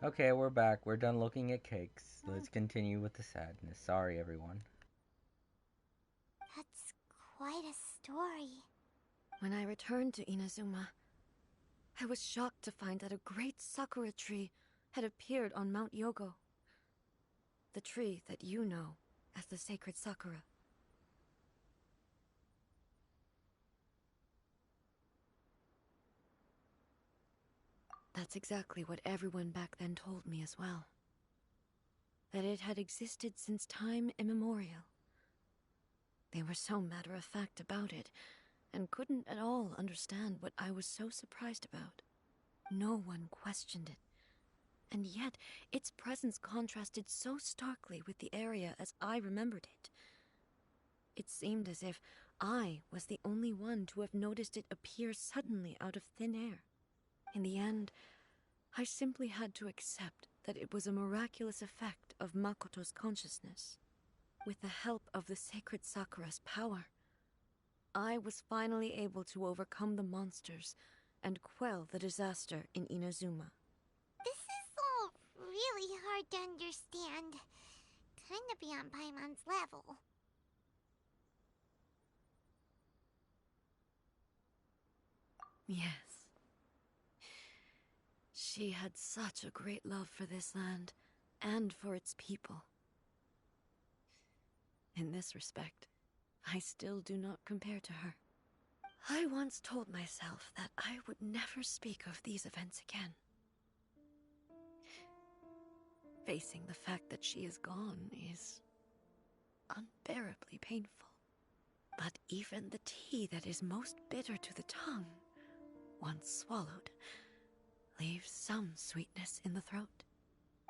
Speaker 1: Okay, we're back. We're done looking at cakes. Let's continue with the sadness. Sorry, everyone.
Speaker 4: That's quite a story.
Speaker 6: When I returned to Inazuma, I was shocked to find that a great sakura tree had appeared on Mount Yogo. The tree that you know as the sacred sakura. That's exactly what everyone back then told me as well. That it had existed since time immemorial. They were so matter-of-fact about it, and couldn't at all understand what I was so surprised about. No one questioned it. And yet, its presence contrasted so starkly with the area as I remembered it. It seemed as if I was the only one to have noticed it appear suddenly out of thin air. In the end, I simply had to accept that it was a miraculous effect of Makoto's consciousness. With the help of the sacred Sakura's power, I was finally able to overcome the monsters and quell the disaster in Inazuma.
Speaker 4: This is all really hard to understand. Kinda beyond Paimon's level.
Speaker 6: Yes. She had such a great love for this land, and for its people. In this respect, I still do not compare to her. I once told myself that I would never speak of these events again. Facing the fact that she is gone is unbearably painful. But even the tea that is most bitter to the tongue, once swallowed, leaves some sweetness in the throat.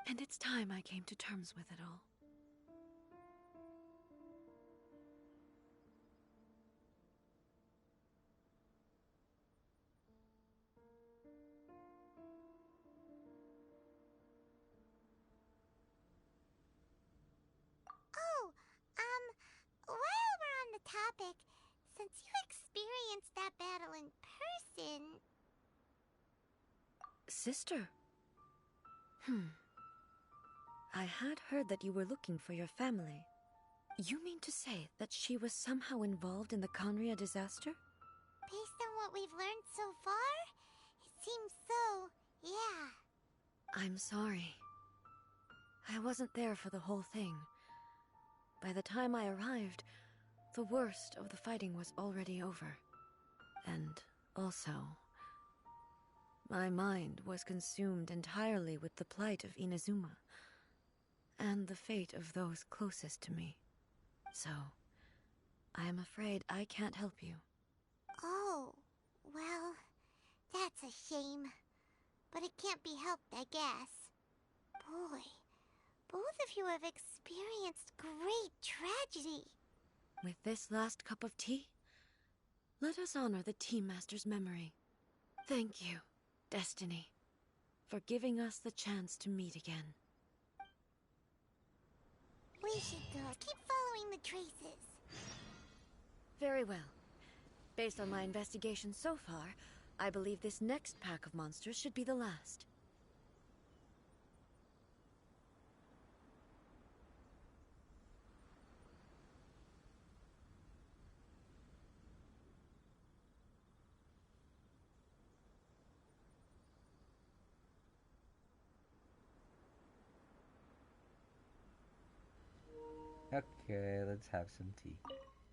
Speaker 6: And it's time I came to terms with it all.
Speaker 4: topic, since you experienced that battle in person...
Speaker 6: Sister? I had heard that you were looking for your family. You mean to say that she was somehow involved in the Conria disaster?
Speaker 4: Based on what we've learned so far, it seems so, yeah.
Speaker 6: I'm sorry. I wasn't there for the whole thing. By the time I arrived, the worst of the fighting was already over. And also, my mind was consumed entirely with the plight of Inazuma and the fate of those closest to me. So, I am afraid I can't help you.
Speaker 4: Oh, well, that's a shame. But it can't be helped, I guess. Boy, both of you have experienced great tragedy.
Speaker 6: With this last cup of tea, let us honor the Tea Master's memory. Thank you, Destiny, for giving us the chance to meet again.
Speaker 4: We should keep following the traces.
Speaker 6: Very well. Based on my investigation so far, I believe this next pack of monsters should be the last.
Speaker 1: Okay, let's have some tea.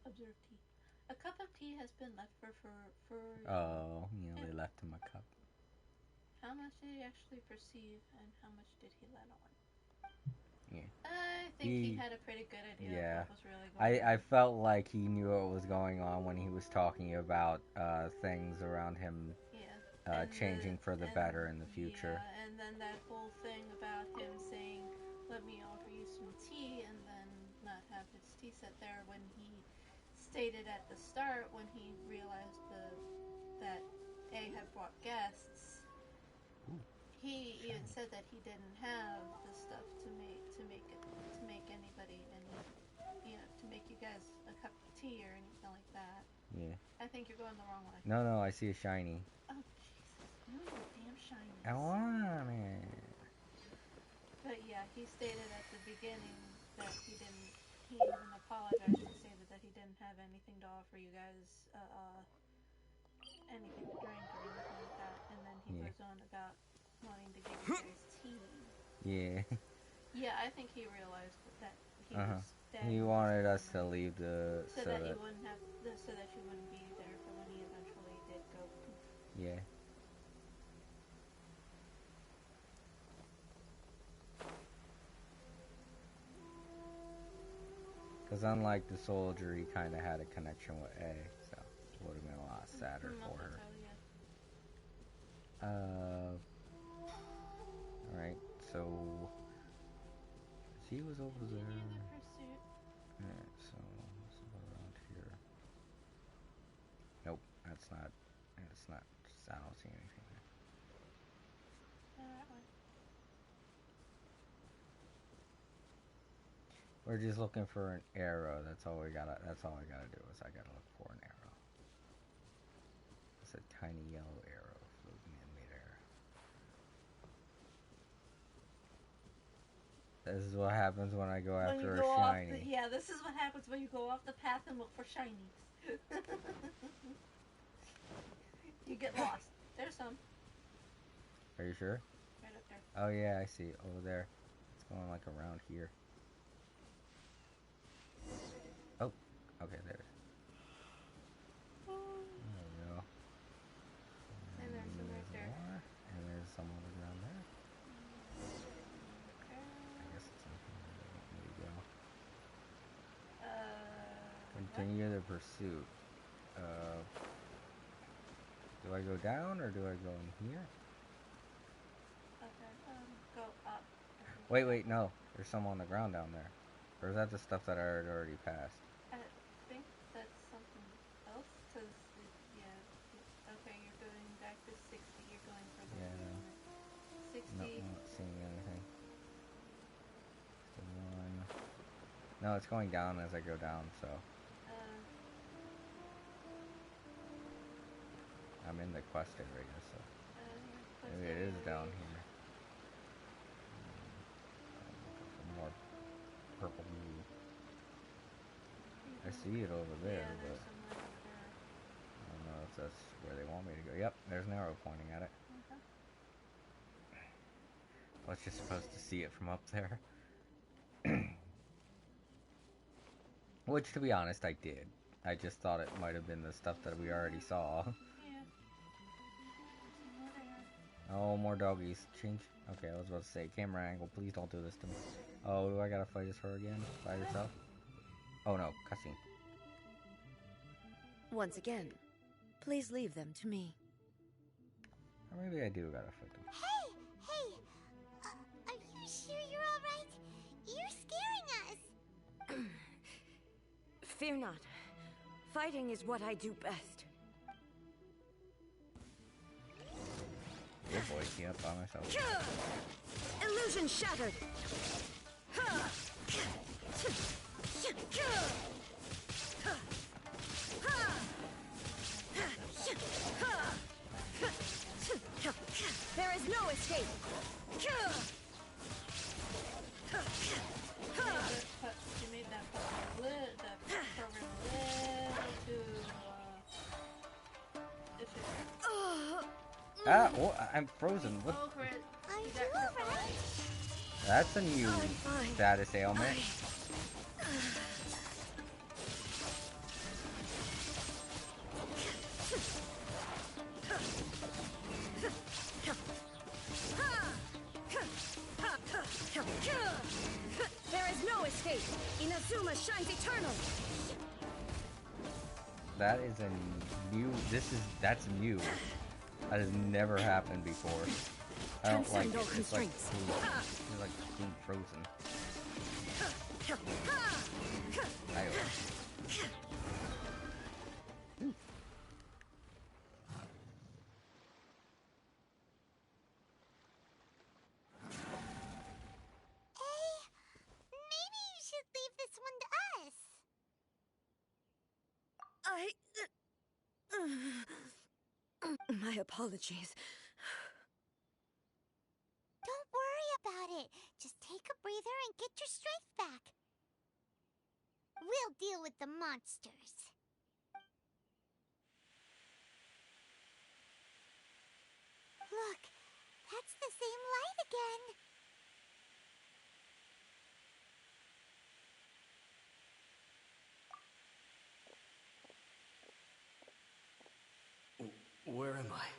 Speaker 2: Observe tea. A cup of tea has been left for
Speaker 1: Oh, he only left him a cup.
Speaker 2: How much did he actually perceive, and how much did he let on?
Speaker 1: Yeah.
Speaker 2: I think he had a pretty good idea of what was really going on.
Speaker 1: I felt like he knew what was going on when he was talking about things around him changing for the better in the future.
Speaker 2: Yeah, and then that whole thing about him saying, let me offer you some tea, and then not have his tea set there when he stated at the start, when he realized that A had brought guests.
Speaker 1: Ooh,
Speaker 2: he even said that he didn't have the stuff to make anybody any, to make you guys a cup of tea or anything like that.
Speaker 1: Yeah.
Speaker 2: I think you're going the wrong way.
Speaker 1: No, I see a shiny.
Speaker 2: Oh, Jesus. No, you damn shinies.
Speaker 1: I want it.
Speaker 2: But yeah, he stated at the beginning that he even apologized and stated that he didn't have anything to offer you guys, anything to drink or anything like that. And then he goes on about wanting to give you guys tea.
Speaker 1: Yeah.
Speaker 2: Yeah, I think he realized that he was dead.
Speaker 1: He wanted us to leave the...
Speaker 2: So that you wouldn't be there for when he eventually did go poof.
Speaker 1: Yeah. Because unlike the soldier, he kind of had a connection with A, so it would have been a lot sadder for her. Alright, so... He was over there. Alright, so let's go around here. Nope, that's not... I don't see anything there. We're just looking for an arrow. That's all I gotta do is I gotta look for an arrow. It's a tiny yellow arrow floating in midair. This is what happens when I go after a shiny.
Speaker 2: This is what happens when you go off the path and look for shinies. You get lost. There's some.
Speaker 1: Are you sure?
Speaker 2: Right up there.
Speaker 1: Oh yeah, I see. Over there. It's going like around here. Oh, okay, there. There we go.
Speaker 2: And there's some right there.
Speaker 1: More, and there's some on the ground there.
Speaker 2: Okay.
Speaker 1: I guess it's something where they want me to go. Continue the pursuit. Do I go down or do I go in here?
Speaker 2: Okay, go up.
Speaker 1: Wait, no. There's some on the ground down there. Or is that the stuff that I had already passed?
Speaker 2: I think that's something else, because, okay, you're going back to 60, you're going for the 60.
Speaker 1: No, I'm not seeing anything. No, it's going down as I go down, so. I'm in the quest area, so maybe it is down here. Some more purple goo. I see it over there,
Speaker 2: Yeah,
Speaker 1: but
Speaker 2: there's some right over there.
Speaker 1: I don't know if that's where they want me to go. Yep, there's an arrow pointing at it.
Speaker 2: Okay.
Speaker 1: I was just supposed to see it from up there. Which, to be honest, I did. I just thought it might have been the stuff that we already saw.
Speaker 2: Yeah. Some more there.
Speaker 1: Oh, more doggies. Change. Okay, I was about to say, camera angle, please don't do this to me. Oh, do I gotta fight as her again? By herself? Oh no, cussing.
Speaker 6: Once again, please leave them to me.
Speaker 1: Or maybe I do gotta fight them.
Speaker 4: Hey! Are you sure you're alright? You're scaring us!
Speaker 6: Fear not. Fighting is what I do best.
Speaker 1: Good boy, keep up by myself.
Speaker 6: Illusion shattered! There is no escape!
Speaker 2: You made that program a little too efficient.
Speaker 1: Ah, oh, I'm frozen. What?
Speaker 2: Oh, crit.
Speaker 4: Are
Speaker 2: You
Speaker 4: you
Speaker 2: got crit
Speaker 4: alright?
Speaker 1: That's a new status ailment.
Speaker 6: There is no escape! Inazuma shines eternal!
Speaker 1: That is a new. That's new. That has never happened before. I don't like it. It's like you're like being frozen.
Speaker 4: Maybe you should leave this one to us.
Speaker 6: My apologies.
Speaker 4: Don't worry about it. Just take a breather and get your strength back. We'll deal with the monsters. Look, that's the same light again.
Speaker 9: Where am I?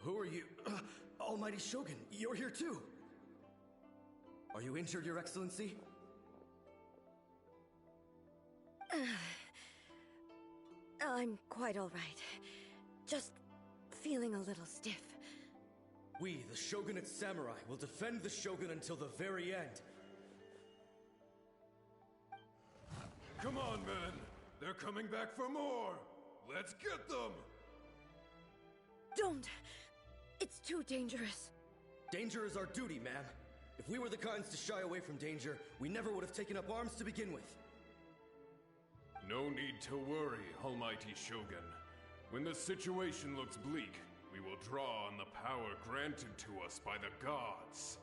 Speaker 9: Who are you? Almighty Shogun, you're here too! Are you injured, Your Excellency?
Speaker 6: I'm quite all right. Just feeling a little stiff.
Speaker 9: We, the Shogunate Samurai, will defend the Shogun until the very end.
Speaker 10: Come on, men! They're coming back for more! Let's get them!
Speaker 6: Don't! It's too dangerous.
Speaker 9: Danger is our duty, ma'am. If we were the kinds to shy away from danger, we never would have taken up arms to begin with.
Speaker 10: No need to worry, Almighty Shogun. When the situation looks bleak, we will draw on the power granted to us by the gods.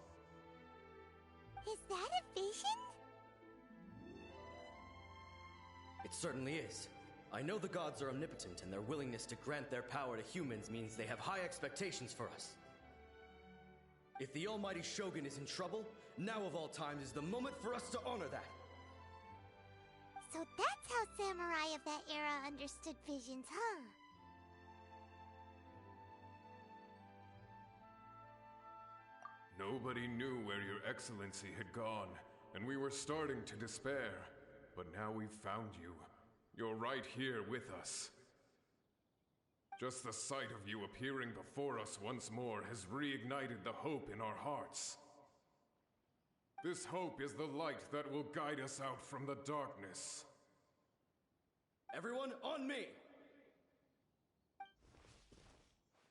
Speaker 4: Is that a vision?
Speaker 9: It certainly is. I know the gods are omnipotent, and their willingness to grant their power to humans means they have high expectations for us. If the Almighty Shogun is in trouble, now of all times is the moment for us to honor that.
Speaker 4: So that's how samurai of that era understood visions, huh?
Speaker 10: Nobody knew where Your Excellency had gone, and we were starting to despair. But now we've found you. You're right here with us. Just the sight of you appearing before us once more has reignited the hope in our hearts. This hope is the light that will guide us out from the darkness.
Speaker 9: Everyone, on me!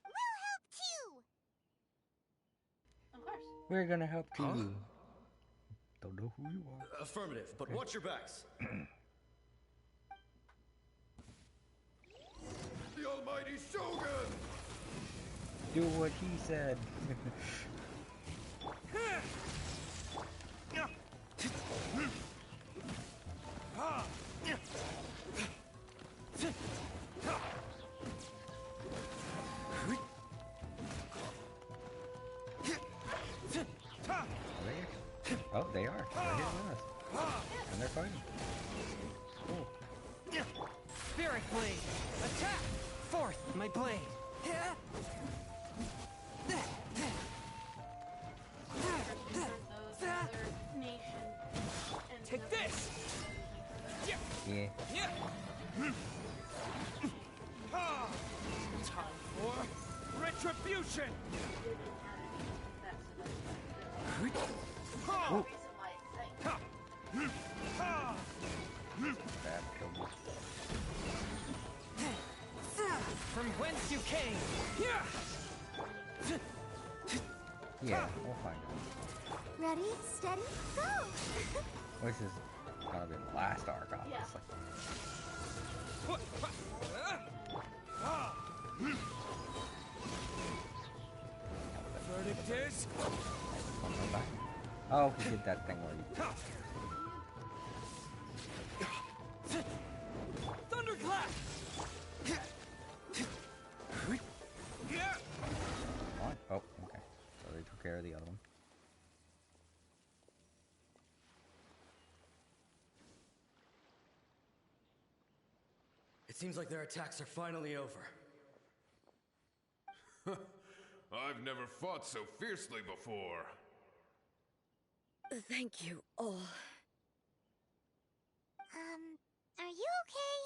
Speaker 4: We'll help too!
Speaker 2: Of course.
Speaker 1: We're gonna help too.
Speaker 9: Huh?
Speaker 1: Don't know who you are.
Speaker 9: Affirmative, but watch your backs.
Speaker 10: The Almighty Shogun!
Speaker 1: Do what he said. Oh, they are. They're here with us. And they're fighting. Cool.
Speaker 11: Spirit Blade! Attack! Forth, my blade!
Speaker 5: Take this!
Speaker 1: Yeah.
Speaker 5: Time for retribution!
Speaker 1: Ooh. That killed me.
Speaker 11: From whence you came!
Speaker 1: Yeah, we'll find out.
Speaker 4: Ready, steady, go!
Speaker 1: Which is gonna be the last arc, obviously.
Speaker 5: Verdict is...
Speaker 1: Oh, he did that thing where you...
Speaker 5: Thunderclap!
Speaker 1: Come on. Oh, okay. So they took care of the other one.
Speaker 9: It seems like their attacks are finally over.
Speaker 10: I've never fought so fiercely before.
Speaker 6: Thank you all.
Speaker 4: Are you okay?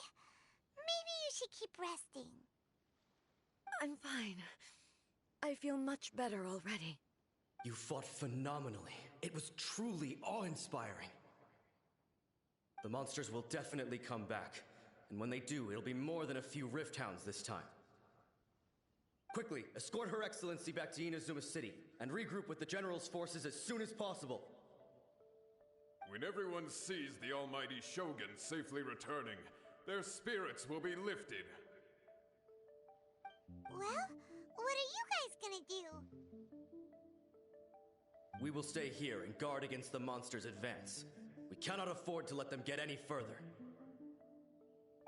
Speaker 4: Maybe you should keep resting.
Speaker 6: I'm fine. I feel much better already.
Speaker 9: You fought phenomenally. It was truly awe-inspiring. The monsters will definitely come back. And when they do, it'll be more than a few Rift Hounds this time. Quickly, escort Her Excellency back to Inazuma City, and regroup with the General's forces as soon as possible.
Speaker 10: When everyone sees the Almighty Shogun safely returning, their spirits will be lifted.
Speaker 4: Well, what are you guys gonna do?
Speaker 9: We will stay here and guard against the monsters' advance. We cannot afford to let them get any further.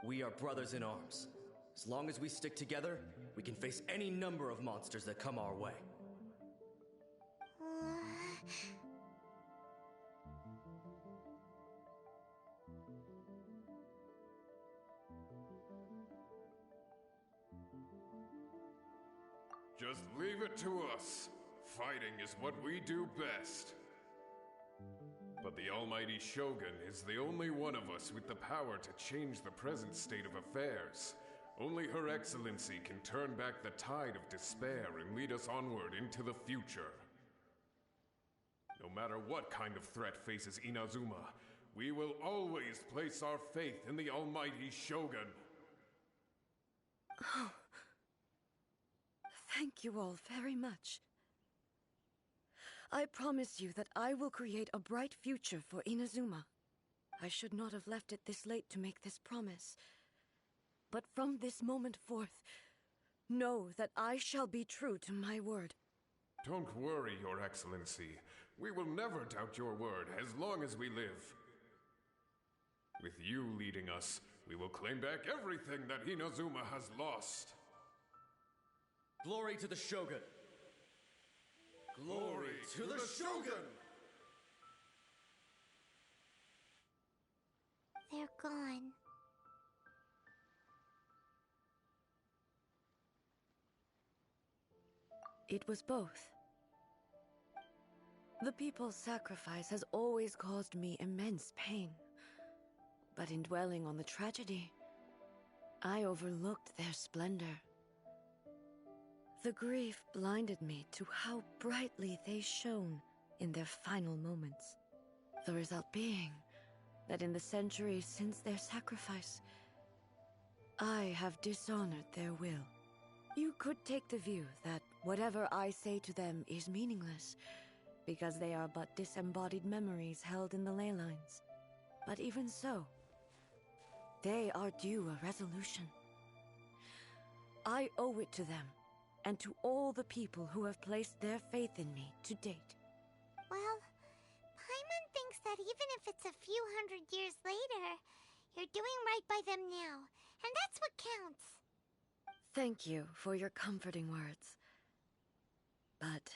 Speaker 9: We are brothers in arms. As long as we stick together, we can face any number of monsters that come our way.
Speaker 10: Just leave it to us. Fighting is what we do best. But the Almighty Shogun is the only one of us with the power to change the present state of affairs. Only Her Excellency can turn back the tide of despair and lead us onward into the future. No matter what kind of threat faces Inazuma, we will always place our faith in the Almighty Shogun.
Speaker 6: Oh. Thank you all very much. I promise you that I will create a bright future for Inazuma. I should not have left it this late to make this promise. But from this moment forth, know that I shall be true to my word.
Speaker 10: Don't worry, Your Excellency. We will never doubt your word as long as we live. With you leading us, we will claim back everything that Inazuma has lost.
Speaker 9: Glory to the Shogun!
Speaker 10: Glory to the Shogun!
Speaker 4: They're gone.
Speaker 6: It was both. The people's sacrifice has always caused me immense pain. But in dwelling on the tragedy, I overlooked their splendor. The grief blinded me to how brightly they shone in their final moments. The result being that in the centuries since their sacrifice, I have dishonored their will. You could take the view that whatever I say to them is meaningless, because they are but disembodied memories held in the ley lines. But even so, they are due a resolution. I owe it to them, and to all the people who have placed their faith in me to date.
Speaker 4: Well, Paimon thinks that even if it's a few hundred years later, you're doing right by them now, and that's what counts.
Speaker 6: Thank you for your comforting words. But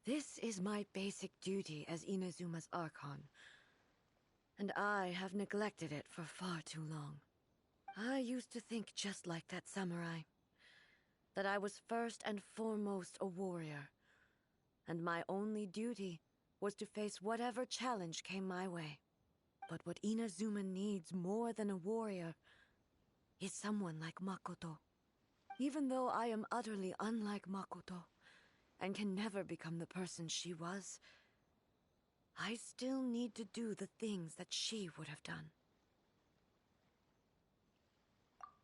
Speaker 6: this is my basic duty as Inazuma's Archon, and I have neglected it for far too long. I used to think just like that samurai, that I was first and foremost a warrior, and my only duty was to face whatever challenge came my way. But what Inazuma needs more than a warrior is someone like Makoto. Even though I am utterly unlike Makoto, and can never become the person she was, I still need to do the things that she would have done.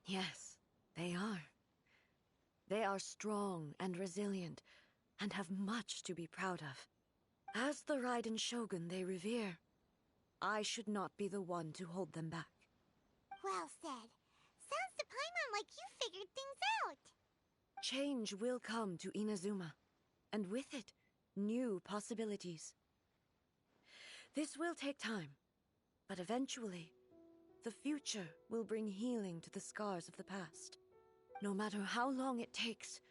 Speaker 6: Yes, they are. They are strong and resilient, and have much to be proud of. As the Raiden Shogun they revere, I should not be the one to hold them back.
Speaker 4: Well said. Sounds to Paimon like you figured things out.
Speaker 6: Change will come to Inazuma, and with it, new possibilities. This will take time, but eventually, the future will bring healing to the scars of the past. No matter how long it takes,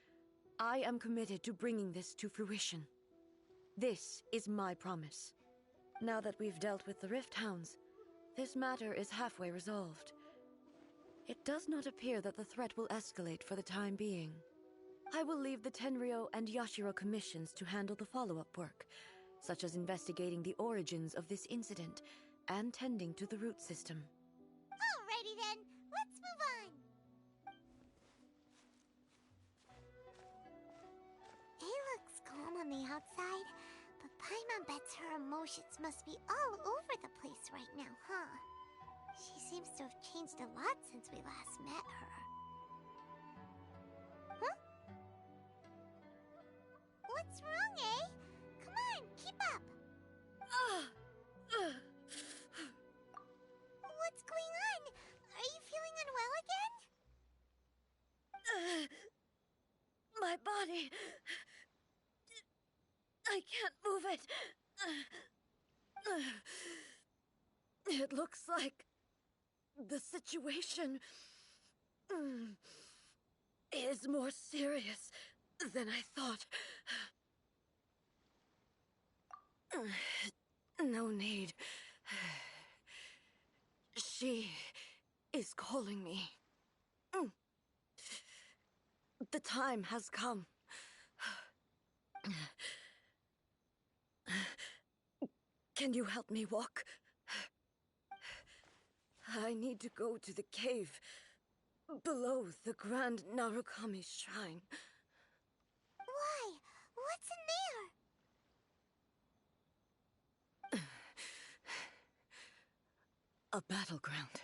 Speaker 6: I am committed to bringing this to fruition. This is my promise. Now that we've dealt with the Rift Hounds, this matter is halfway resolved. It does not appear that the threat will escalate for the time being. I will leave the Tenryo and Yashiro commissions to handle the follow-up work, such as investigating the origins of this incident and tending to the root system.
Speaker 4: Alrighty then, let's move on. It looks calm on the outside, but Paimon bets her emotions must be all over the place right now, huh? She seems to have changed a lot since we last met her. Huh? What's wrong, eh? Come on, keep up! What's going on? Are you feeling unwell again?
Speaker 6: My body... I can't move it. It looks like the situation is more serious than I thought. No need. She is calling me. The time has come. Can you help me walk? I need to go to the cave below the Grand Narukami Shrine.
Speaker 4: Why? What's in there?
Speaker 6: A battleground.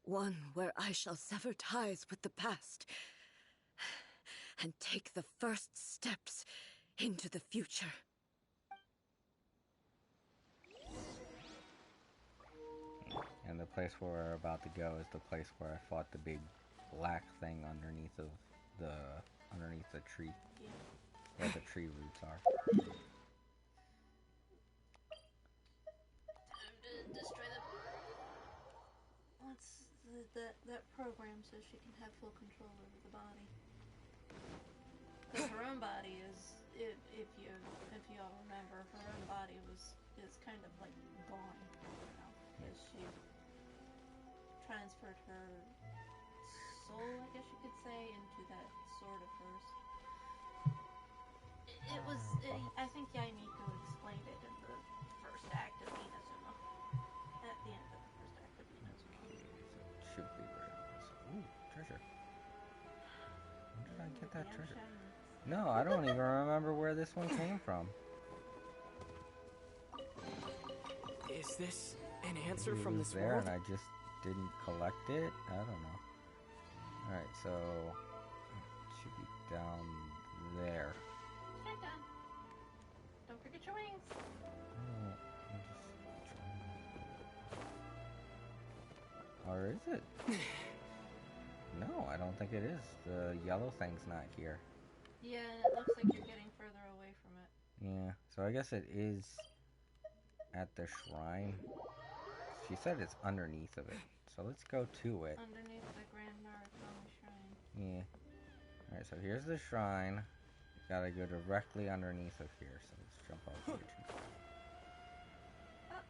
Speaker 6: One where I shall sever ties with the past and take the first steps into the future.
Speaker 1: And the place where we're about to go is the place where I fought the big black thing underneath the tree.
Speaker 2: Yeah.
Speaker 1: Where the tree roots are.
Speaker 2: Time to destroy that program so she can have full control over the body. Because her own body is, if you all remember, her own body is kind of like gone now, because she transferred her soul, I guess you could say, into that sword of hers. I think Yaimiko explained it in the first act of Inazuma. At the end of the first act of Inazuma.
Speaker 1: Should be where it was. Ooh, treasure. When did I get that
Speaker 2: Damn
Speaker 1: treasure?
Speaker 2: shiny.
Speaker 1: No, I don't even remember where this one came from.
Speaker 11: Is this an answer
Speaker 1: It
Speaker 11: from
Speaker 1: was
Speaker 11: this
Speaker 1: there
Speaker 11: world?
Speaker 1: and I just didn't collect it? I don't know. Alright, so it should be down there.
Speaker 2: Straight down.
Speaker 1: Or is it? No, I don't think it is. The yellow thing's not here.
Speaker 2: Yeah, it looks like you're getting further away from it.
Speaker 1: Yeah, so I guess it is at the shrine. She said it's underneath of it. So let's go to it.
Speaker 2: Underneath the Grand Narukami Shrine.
Speaker 1: Yeah. Alright, so here's the shrine. Gotta go directly underneath of here. So let's jump over here.
Speaker 2: Oh,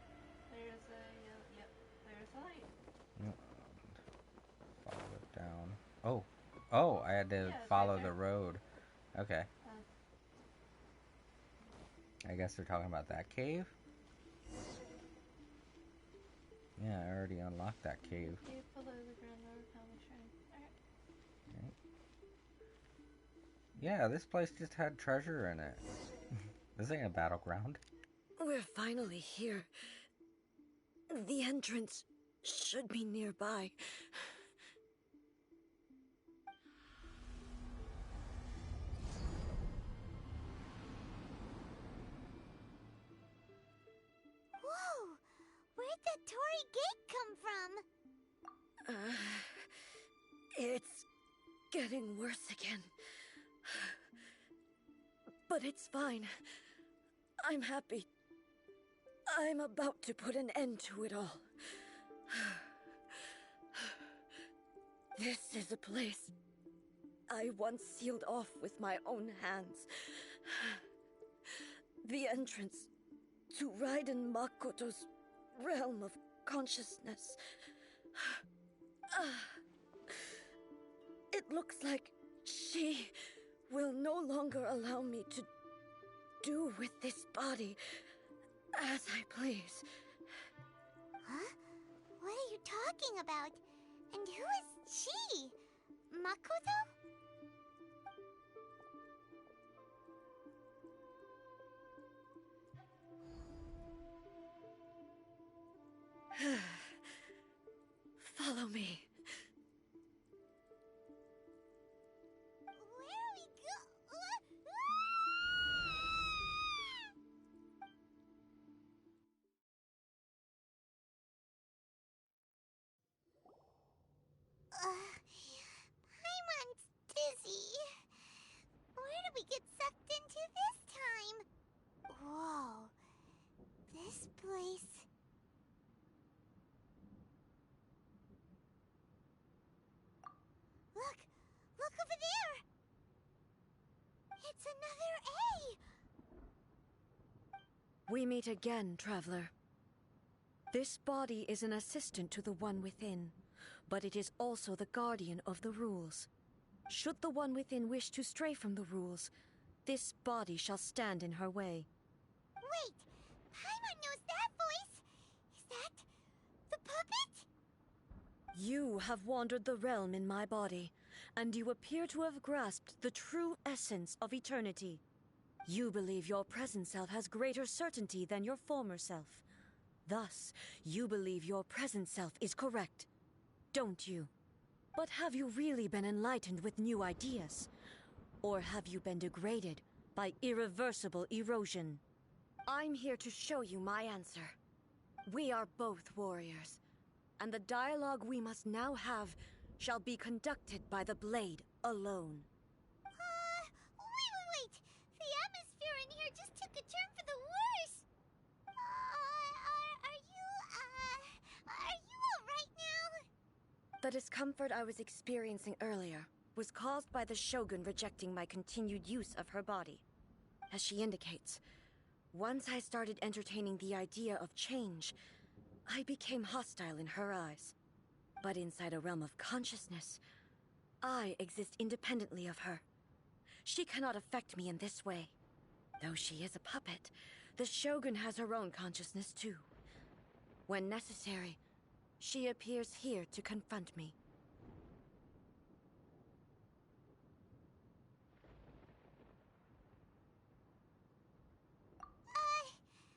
Speaker 2: there's a, yep, there's a light.
Speaker 1: Yep. Follow it down. Oh. Oh, I had to follow the road. Okay. I guess they're talking about that cave? Yeah, I already unlocked that cave.
Speaker 2: Cave below the Grand Narukami Shrine. Alright.
Speaker 1: Yeah, this place just had treasure in it. This ain't a battleground.
Speaker 6: We're finally here. The entrance should be nearby.
Speaker 4: Whoa! Where'd that Torii gate come from?
Speaker 6: It's getting worse again. But it's fine. I'm happy. I'm about to put an end to it all. This is a place I once sealed off with my own hands. The entrance to Raiden Makoto's realm of consciousness. It looks like she will no longer allow me to do with this body as I please.
Speaker 4: Huh? What are you talking about? And who is she? Makoto?
Speaker 6: Follow me.
Speaker 4: Where are we Paimon's dizzy. Where did we get sucked into this time? Whoa. This place... Look! Look over there! It's another A!
Speaker 6: We meet again, traveler. This body is an assistant to the one within, but it is also the guardian of the rules. Should the one within wish to stray from the rules, this body shall stand in her way.
Speaker 4: Wait! Paimon knows that voice! Is that... the puppet?
Speaker 6: You have wandered the realm in my body, and you appear to have grasped the true essence of eternity. You believe your present self has greater certainty than your former self. Thus, you believe your present self is correct, don't you? But have you really been enlightened with new ideas? Or have you been degraded by irreversible erosion? I'm here to show you my answer. We are both warriors, and the dialogue we must now have shall be conducted by the blade alone.
Speaker 4: Wait! The atmosphere in here just took a turn for the worse! Are you alright now?
Speaker 6: The discomfort I was experiencing earlier was caused by the Shogun rejecting my continued use of her body. As she indicates, once I started entertaining the idea of change, I became hostile in her eyes. But inside a realm of consciousness, I exist independently of her. She cannot affect me in this way. Though she is a puppet, the Shogun has her own consciousness too. When necessary, she appears here to confront me.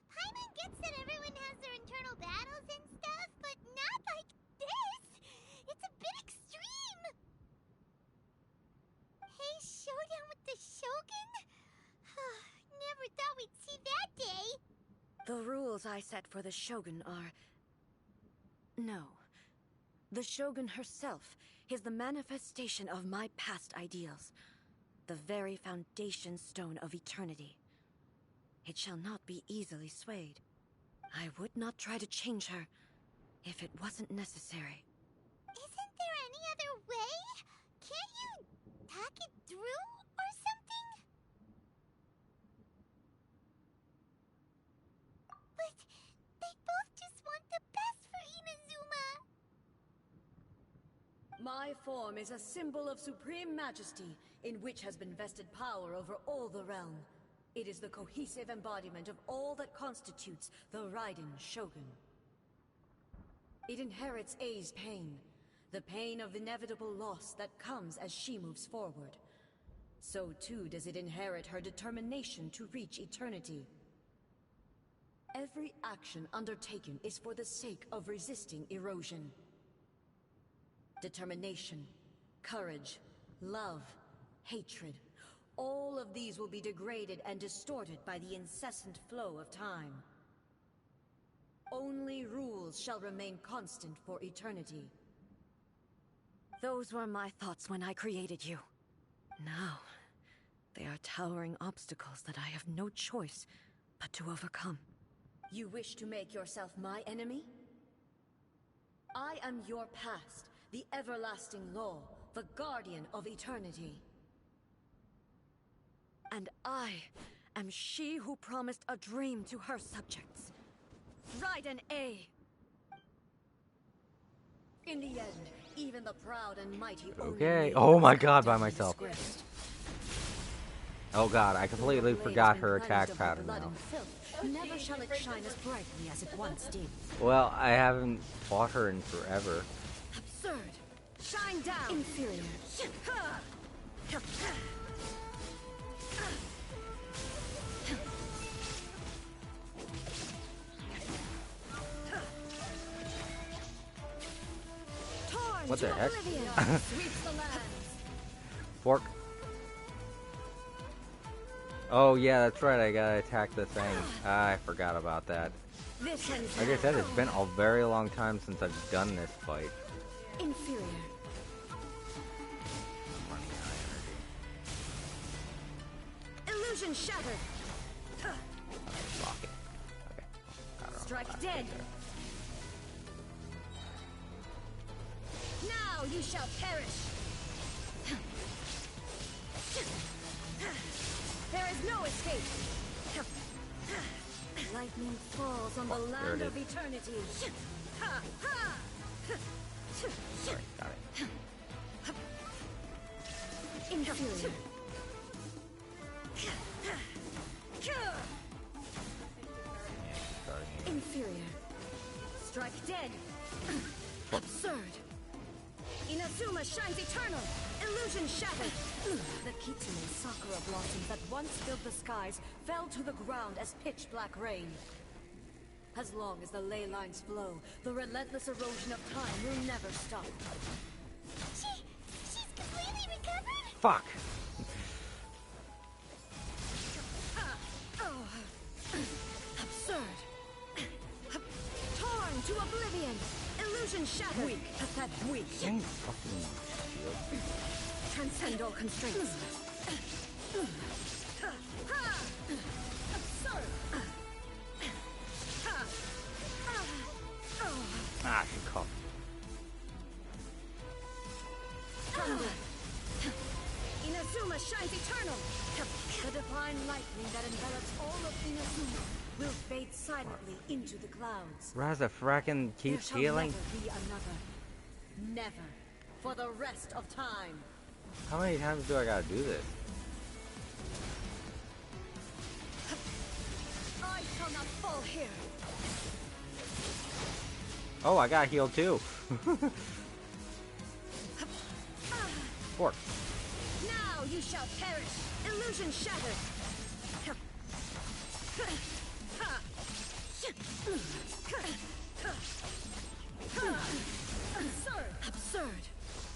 Speaker 4: Paimon gets that everyone has their internal battles and stuff, but not like this! It's a bit extreme! Hey, showdown with the Shogun? Never thought we'd see that day!
Speaker 6: The rules I set for the Shogun are... No. The Shogun herself is the manifestation of my past ideals, the very foundation stone of eternity. It shall not be easily swayed. I would not try to change her if it wasn't necessary.
Speaker 4: Isn't there any other way? Can't you talk it through or something? But they both just want the best for Inazuma.
Speaker 6: My form is a symbol of supreme majesty, in which has been vested power over all the realm. It is the cohesive embodiment of all that constitutes the Raiden Shogun. It inherits Ei's pain, the pain of inevitable loss that comes as she moves forward. So too does it inherit her determination to reach eternity. Every action undertaken is for the sake of resisting erosion. Determination, courage, love, hatred, all of these will be degraded and distorted by the incessant flow of time. Only rules shall remain constant for eternity. Those were my thoughts when I created you. Now, they are towering obstacles that I have no choice but to overcome. You wish to make yourself my enemy? I am your past, the everlasting law, the guardian of eternity. And I am she who promised a dream to her subjects. Raiden A. In the end, even the proud and mighty.
Speaker 1: Okay. Oh my god, by myself. Oh god, I completely forgot her attack pattern now.
Speaker 6: Never shall it shine as brightly as it once did.
Speaker 1: Well, I haven't fought her in forever.
Speaker 6: Absurd. Shine down. Inferior.
Speaker 1: What the heck? Fork. Oh yeah, that's right, I gotta attack the thing. I forgot about that. Like I said, it's been a very long time since I've done this fight.
Speaker 6: Inferior.
Speaker 1: Running out of energy.
Speaker 6: Illusion shattered.
Speaker 1: Block it. Okay.
Speaker 6: Strike dead. Now you shall perish. There is no escape. Lightning falls on the land of eternity.
Speaker 1: Sorry, got it.
Speaker 6: Inferior. Inferior. Strike dead. Absurd. Inazuma shines eternal. Illusion shattered. The Kitsune Sakura blossoms that once filled the skies fell to the ground as pitch black rain. As long as the ley lines flow, the relentless erosion of time will never stop.
Speaker 4: She's completely recovered?
Speaker 1: Fuck!
Speaker 6: Absurd. Torn to oblivion. Illusion shattered. Weak. Pathetic. Weak. Transcend all constraints. Absurd.
Speaker 1: Ah, she caught.
Speaker 6: Thunder. Inazuma shines eternal. The divine lightning that envelops all of Inazuma will fade silently into the clouds.
Speaker 1: Raza frackin' keeps
Speaker 6: There shall
Speaker 1: healing.
Speaker 6: never be another. Never. For the rest of time.
Speaker 1: How many times do I gotta do this?
Speaker 6: I shall not fall here.
Speaker 1: Oh, I got healed too. Fork.
Speaker 6: Now you shall perish. Illusion shattered. Absurd.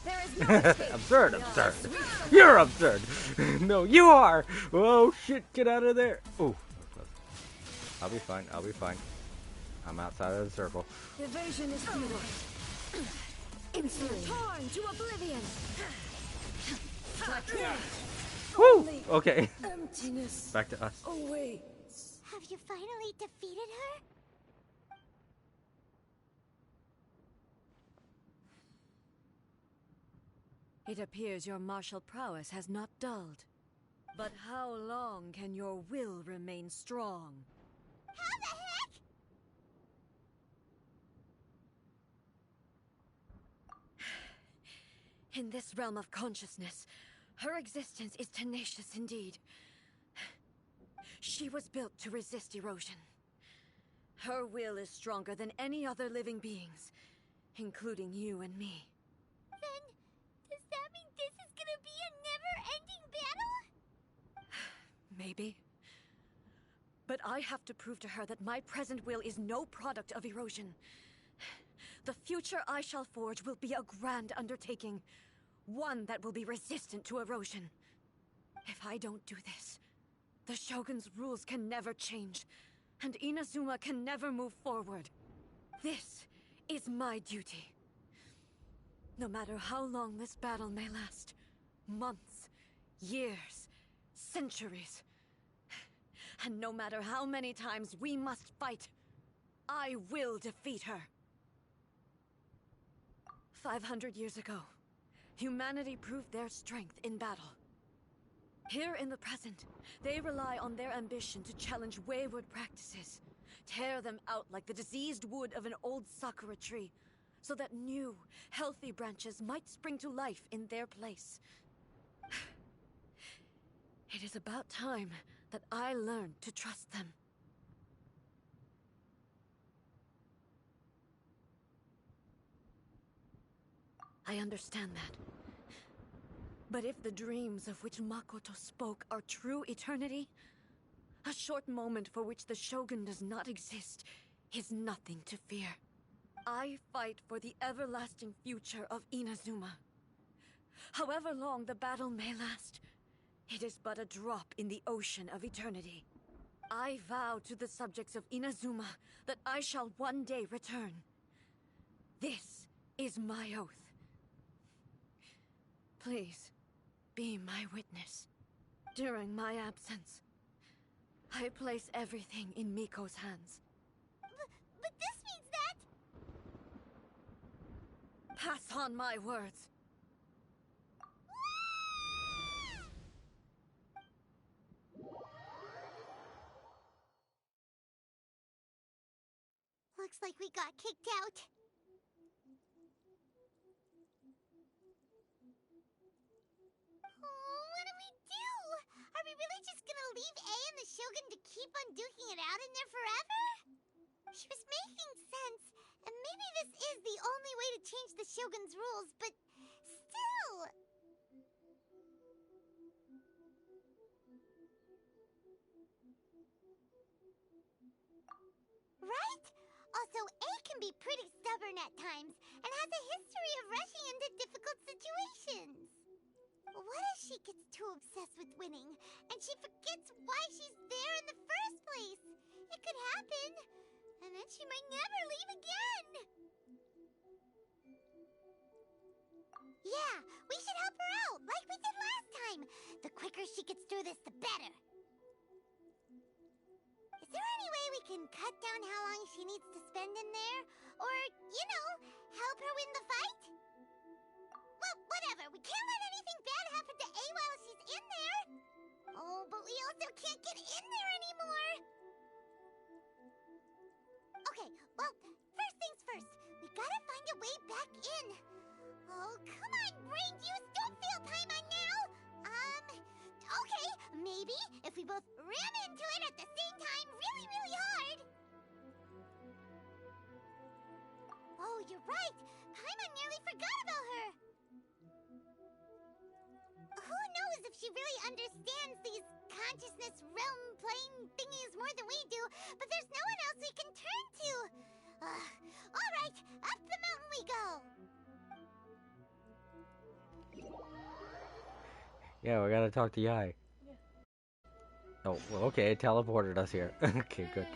Speaker 6: There is no escape.
Speaker 1: Absurd, absurd. You're absurd. No, you are. Oh shit, get out of there. Oh, I'll be fine. I'll be fine. I'm outside of the circle.
Speaker 6: Evasion is futile. Instant torn to oblivion.
Speaker 1: Woo! Okay.
Speaker 6: Emptiness.
Speaker 1: Back to us.
Speaker 6: Awaits.
Speaker 4: Have you finally defeated her?
Speaker 6: It appears your martial prowess has not dulled. But how long can your will remain strong?
Speaker 4: How the heck?
Speaker 6: In this realm of consciousness, her existence is tenacious indeed. She was built to resist erosion. Her will is stronger than any other living beings, including you and me.
Speaker 4: Then, does that mean this is gonna be a never-ending battle?
Speaker 6: Maybe. But I have to prove to her that my present will is no product of erosion. The future I shall forge will be a grand undertaking, one that will be resistant to erosion. If I don't do this, the Shogun's rules can never change, and Inazuma can never move forward. This is my duty. No matter how long this battle may last, months, years, centuries, and no matter how many times we must fight, I will defeat her. 500 years ago, humanity proved their strength in battle. Here in the present, they rely on their ambition to challenge wayward practices, tear them out like the diseased wood of an old sakura tree, so that new, healthy branches might spring to life in their place. It is about time that I learned to trust them. I understand that. But if the dreams of which Makoto spoke are true eternity, a short moment for which the Shogun does not exist is nothing to fear. I fight for the everlasting future of Inazuma. However long the battle may last, it is but a drop in the ocean of eternity. I vow to the subjects of Inazuma that I shall one day return. This is my oath. Please, be my witness. During my absence, I place everything in Miko's hands.
Speaker 4: But this means that...
Speaker 6: Pass on my words.
Speaker 4: Looks like we got kicked out. Oh, what do we do? Are we really just gonna leave A and the Shogun to keep on duking it out in there forever? She was making sense, and maybe this is the only way to change the Shogun's rules, but still... Right? Also, A can be pretty stubborn at times, and has a history of rushing into difficult situations. What if she gets too obsessed with winning, and she forgets why she's there in the first place? It could happen, and then she might never leave again. Yeah, we should help her out, like we did last time. The quicker she gets through this, the better. Is there any way we can cut down how long she needs to spend in there? Or, you know, help her win the fight? Well, whatever. We can't let anything bad happen to A while she's in there. Oh, but we also can't get in there anymore. Okay, well, first things first. We gotta find a way back in. Oh, come on, brain juice. Don't feel time on now. Okay, maybe if we both ram into it at the same time really, really hard. Oh, you're right. Paimon nearly forgot about her. Who knows if she really understands these consciousness realm playing thingies more than we do, but there's no one else we can turn to. All right, up the mountain we go.
Speaker 1: Yeah, we gotta talk to Yai. Oh, well, okay, it teleported us here. Okay, good.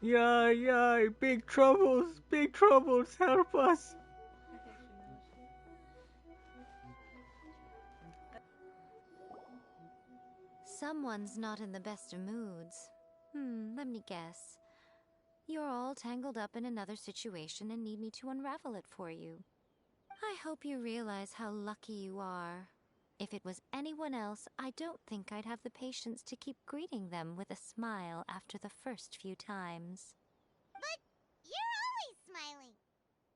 Speaker 1: Yeah, big troubles, help us.
Speaker 12: Someone's not in the best of moods. Let me guess. You're all tangled up in another situation and need me to unravel it for you. I hope you realize how lucky you are. If it was anyone else, I don't think I'd have the patience to keep greeting them with a smile after the first few times.
Speaker 4: But you're always smiling.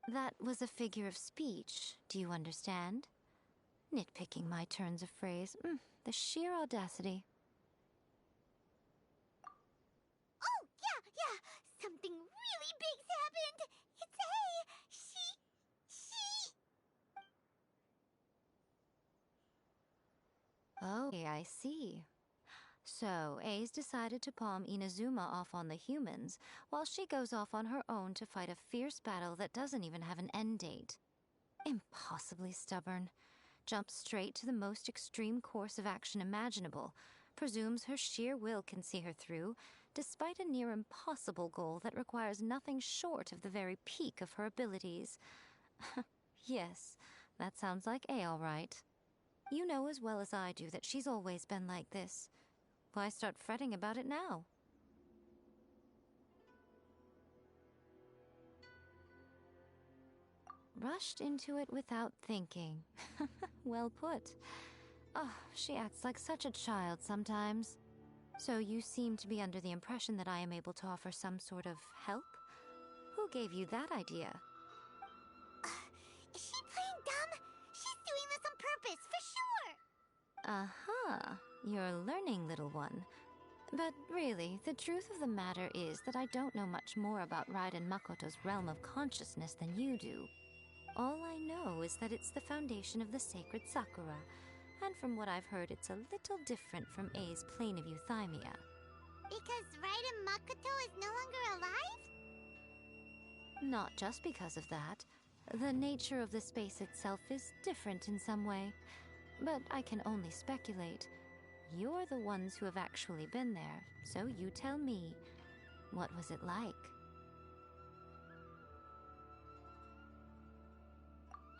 Speaker 12: That was a figure of speech, do you understand? Nitpicking my turns of phrase. The sheer audacity.
Speaker 4: Oh, yeah. Something really big's happened. It's A. She...
Speaker 12: Oh, I see. So, A's decided to palm Inazuma off on the humans, while she goes off on her own to fight a fierce battle that doesn't even have an end date. Impossibly stubborn. Jumps straight to the most extreme course of action imaginable, presumes her sheer will can see her through, despite a near impossible goal that requires nothing short of the very peak of her abilities. Yes, that sounds like A all right. You know as well as I do that she's always been like this. Why start fretting about it now? Rushed into it without thinking. Well put. Oh, she acts like such a child sometimes. So you seem to be under the impression that I am able to offer some sort of help? Who gave you that idea?
Speaker 4: Is she playing dumb? She's doing this on purpose, for sure.
Speaker 12: Uh-huh. You're learning, little one. But really, the truth of the matter is that I don't know much more about Raiden Makoto's realm of consciousness than you do. All I know is that it's the foundation of the sacred Sakura, and from what I've heard, it's a little different from A's plane of euthymia.
Speaker 4: Because Raiden Makoto is no longer alive?
Speaker 12: Not just because of that. The nature of the space itself is different in some way. But I can only speculate. You're the ones who have actually been there, so you tell me. What was it like?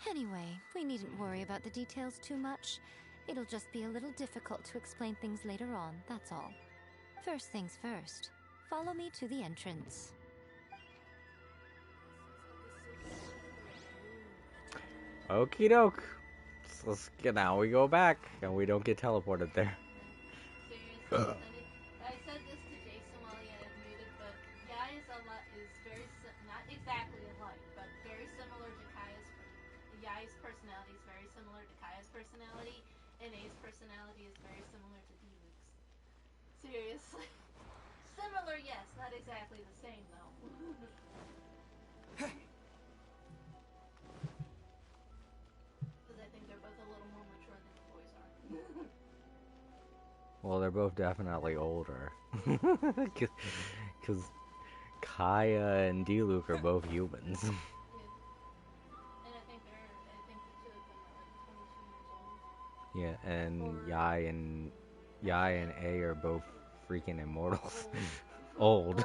Speaker 12: Anyway, we needn't worry about the details too much. It'll just be a little difficult to explain things later on, that's all. First things first. Follow me to the entrance.
Speaker 1: Okie doke. Now we go back, and we don't get teleported there.
Speaker 2: Seriously, I said this to Jason while he had it muted, but Yai is very not exactly alike, but very similar to Kaya's. Yai's personality is very similar to Kaya's personality, and A's personality is very similar to Diluc's. Seriously, similar, yes, not exactly the same though. Because I think they're both a little more mature than the boys are.
Speaker 1: Well, they're both definitely older. Because Kaya and Diluc are both humans.
Speaker 2: And I think the two of them are like 22 years old.
Speaker 1: Yeah, and Yai and A are both freaking immortals. Old.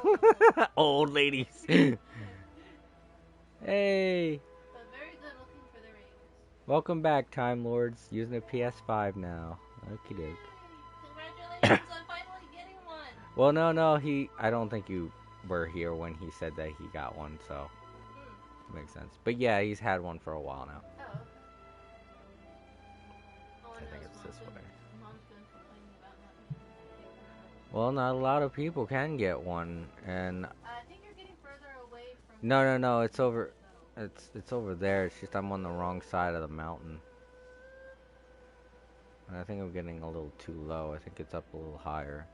Speaker 1: Old ladies. Hey!
Speaker 2: But very good looking for their ages.
Speaker 1: Welcome back, Time Lords. Using a PS5 now. Okie doke.
Speaker 2: Congratulations on finally getting one!
Speaker 1: Well, no, I don't think you were here when he said that he got one, so. Makes sense. But yeah, he's had one for a while now.
Speaker 2: Oh, okay.
Speaker 1: I think it's this way.
Speaker 2: Mom's been complaining about not being able to get one.
Speaker 1: Well, not a lot of people can get one, and
Speaker 2: I think you're getting further away from...
Speaker 1: no, it's over. It's over there. It's just I'm on the wrong side of the mountain. And I think I'm getting a little too low. I think it's up a little higher.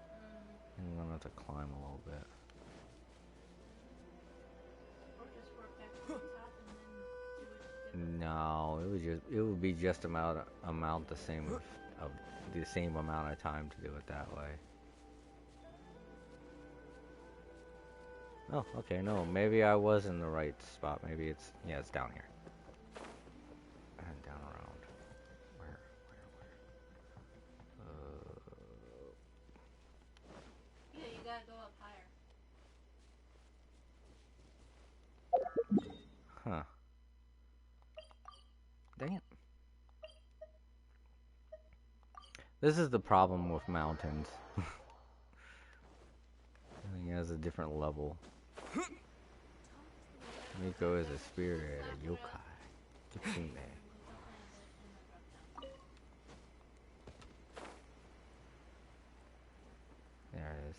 Speaker 1: I'm gonna have to climb a little bit.
Speaker 2: Or just work back to the top and then do it.
Speaker 1: No, it would be just amount the same of the same amount of time to do it that way. Oh, okay, no, maybe I was in the right spot. Maybe it's down here. And down around. Where?
Speaker 2: Yeah, you gotta go up higher.
Speaker 1: This is the problem with mountains. Everything has a different level. Miko is a spirit, a yokai. Kitsune. There it is.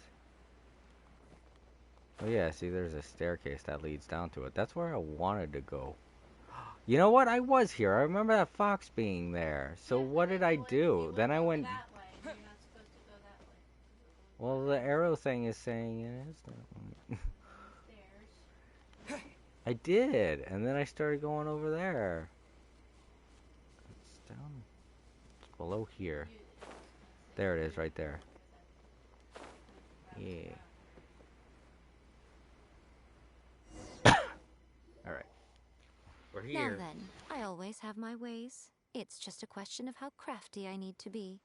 Speaker 1: Oh yeah, see there's a staircase that leads down to it. That's where I wanted to go. You know what? I was here. I remember that fox being there. So what did I do? Then I went... Well, the arrow thing is saying it is that way. I did, and then I started going over there. It's down... It's below here. There it is, right there. Yeah. Alright. We're here.
Speaker 12: Now then, I always have my ways. It's just a question of how crafty I need to be.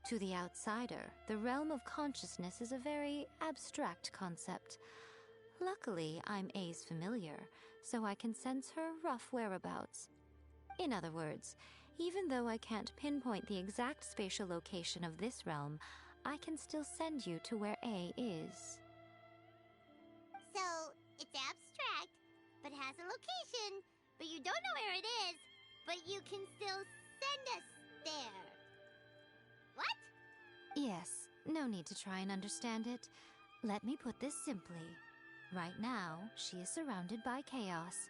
Speaker 12: To the outsider, the realm of consciousness is a very abstract concept. Luckily, I'm A's familiar, so I can sense her rough whereabouts. In other words, even though I can't pinpoint the exact spatial location of this realm, I can still send you to where A is.
Speaker 4: So, it's abstract, but has a location, but you don't know where it is, but you can still send us there. What?
Speaker 12: Yes, no need to try and understand it. Let me put this simply. Right now, she is surrounded by chaos.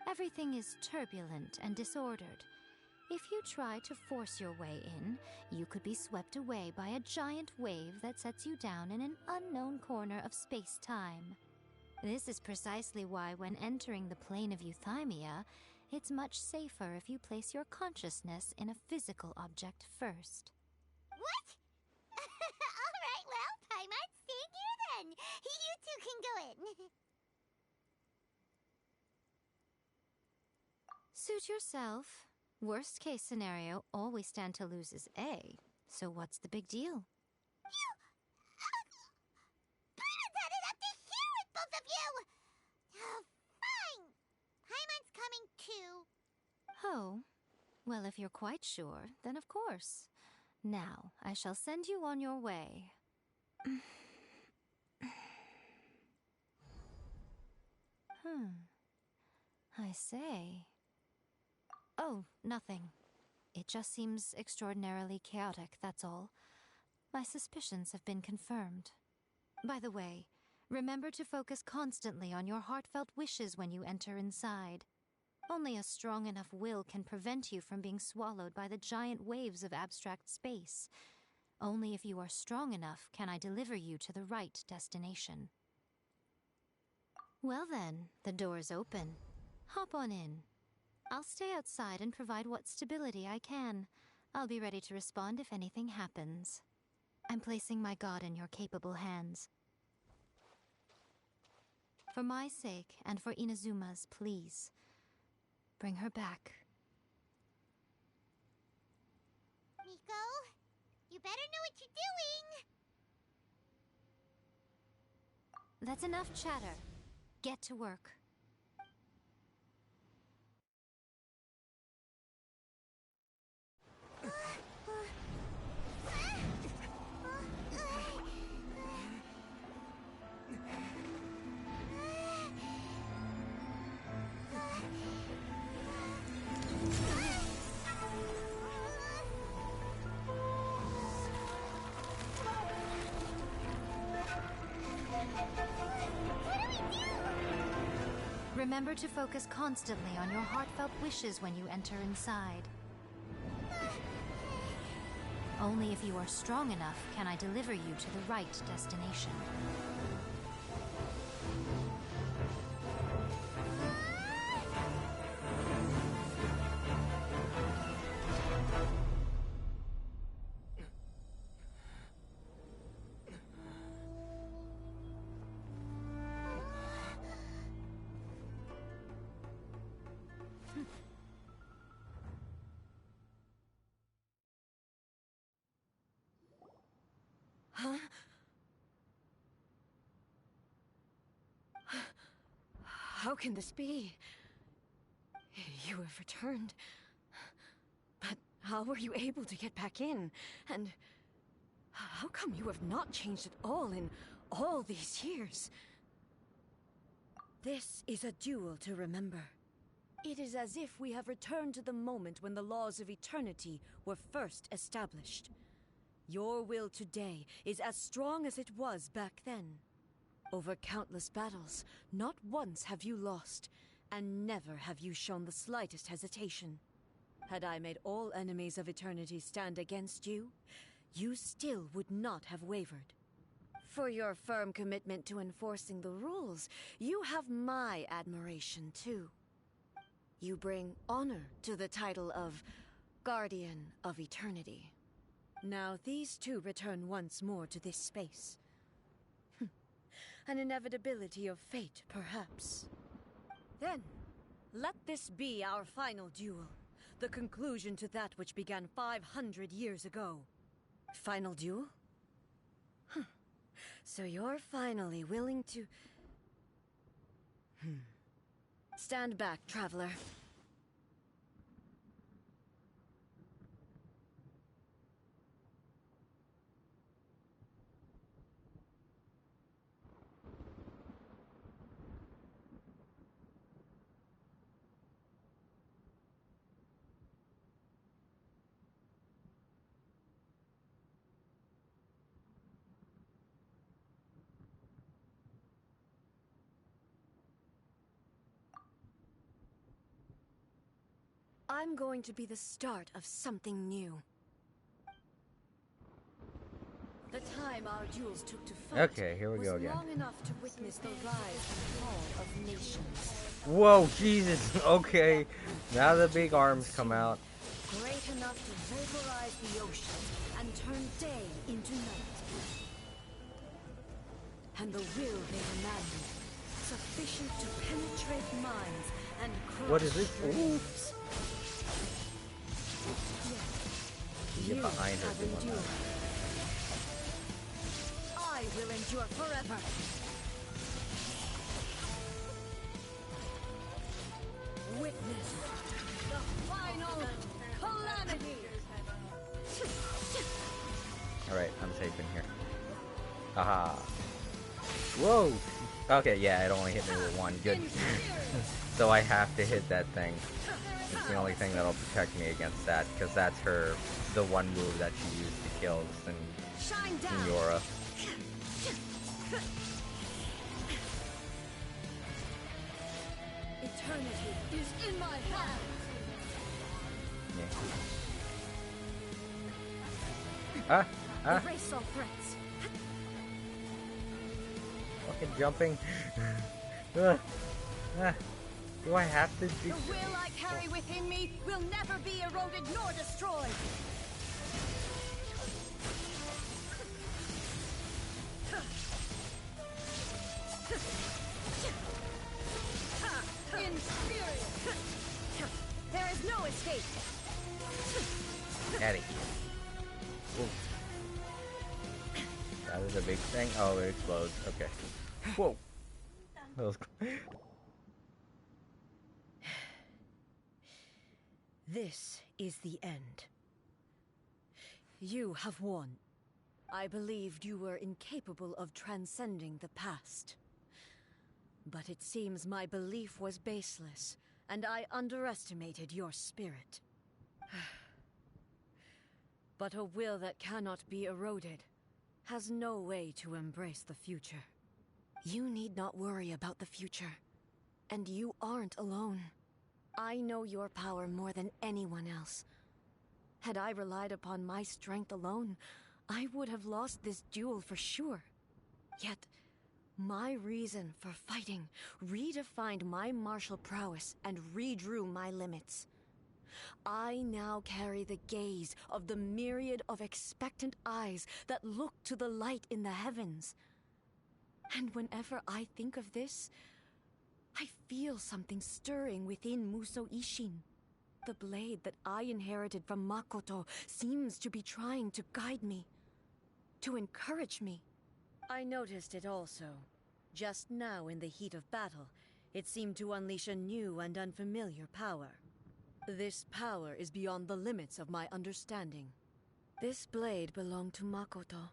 Speaker 12: Everything is turbulent and disordered. If you try to force your way in, you could be swept away by a giant wave that sets you down in an unknown corner of space-time. This is precisely why when entering the plane of euthymia, it's much safer if you place your consciousness in a physical object first.
Speaker 4: What? Alright, well, Paimon's staying here then. You two can go in.
Speaker 12: Suit yourself. Worst case scenario, all we stand to lose is A. So what's the big deal?
Speaker 4: You... Paimon's had it up to here with both of you! Oh, fine. Paimon's coming too.
Speaker 12: Oh, well, if you're quite sure, then of course. Now, I shall send you on your way. I say... Oh, nothing. It just seems extraordinarily chaotic, that's all. My suspicions have been confirmed. By the way, remember to focus constantly on your heartfelt wishes when you enter inside. Only a strong enough will can prevent you from being swallowed by the giant waves of abstract space. Only if you are strong enough can I deliver you to the right destination. Well then, the door's open. Hop on in. I'll stay outside and provide what stability I can. I'll be ready to respond if anything happens. I'm placing my god in your capable hands. For my sake, and for Inazuma's, please. Bring her back.
Speaker 4: Miko, you better know what you're doing.
Speaker 12: That's enough chatter. Get to work. Remember to focus constantly on your heartfelt wishes when you enter inside. Only if you are strong enough can I deliver you to the right destination.
Speaker 6: How can this be? You have returned. But how were you able to get back in? And how come you have not changed at all in all these years? This is a duel to remember. It is as if we have returned to the moment when the laws of eternity were first established. Your will today is as strong as it was back then. Over countless battles, not once have you lost, and never have you shown the slightest hesitation. Had I made all enemies of eternity stand against you, you still would not have wavered. For your firm commitment to enforcing the rules, you have my admiration too. You bring honor to the title of Guardian of Eternity. Now these two return once more to this space. An inevitability of fate, perhaps. Then, let this be our final duel. The conclusion to that which began 500 years ago. Final duel? So you're finally willing to... Stand back, traveler. I'm going to be the start of something new. The time our duels took to fight
Speaker 1: Okay, here we go again.
Speaker 6: was long enough to witness the rise and fall of nations.
Speaker 1: Whoa, Jesus. Okay, now the big arms come out.
Speaker 6: Great enough to vaporize the ocean and turn day into night. And the will they demanded, sufficient to penetrate minds and crush
Speaker 1: What is this?
Speaker 6: dreams.
Speaker 1: Get behind her.
Speaker 6: I will endure forever. Witness the final calamity.
Speaker 1: Alright, I'm safe in here. Haha. Whoa! Okay, yeah, it only hit me with one. Good. So I have to hit that thing. It's the only thing that'll protect me against that, because that's the one move that she used to kill Senora.
Speaker 6: Eternity is in my hand.
Speaker 1: Yeah.
Speaker 6: Erase all threats.
Speaker 1: Fucking jumping. Do I have to do...
Speaker 6: The will I carry within me will never be eroded nor destroyed. In spirit. There is no escape.
Speaker 1: Out of here. Ooh. That is a big thing. Oh, it explodes. Okay. Whoa. That was cool.
Speaker 6: This is the end. You have won. I believed you were incapable of transcending the past. But it seems my belief was baseless, and I underestimated your spirit. But a will that cannot be eroded has no way to embrace the future. You need not worry about the future, and you aren't alone. I know your power more than anyone else. Had I relied upon my strength alone, I would have lost this duel for sure. Yet, my reason for fighting redefined my martial prowess and redrew my limits. I now carry the gaze of the myriad of expectant eyes that look to the light in the heavens. And whenever I think of this, I feel something stirring within Muso Ishin. The blade that I inherited from Makoto seems to be trying to guide me, to encourage me. I noticed it also. Just now in the heat of battle, It seemed to unleash a new and unfamiliar power. This power is beyond the limits of my understanding. This blade belonged to Makoto.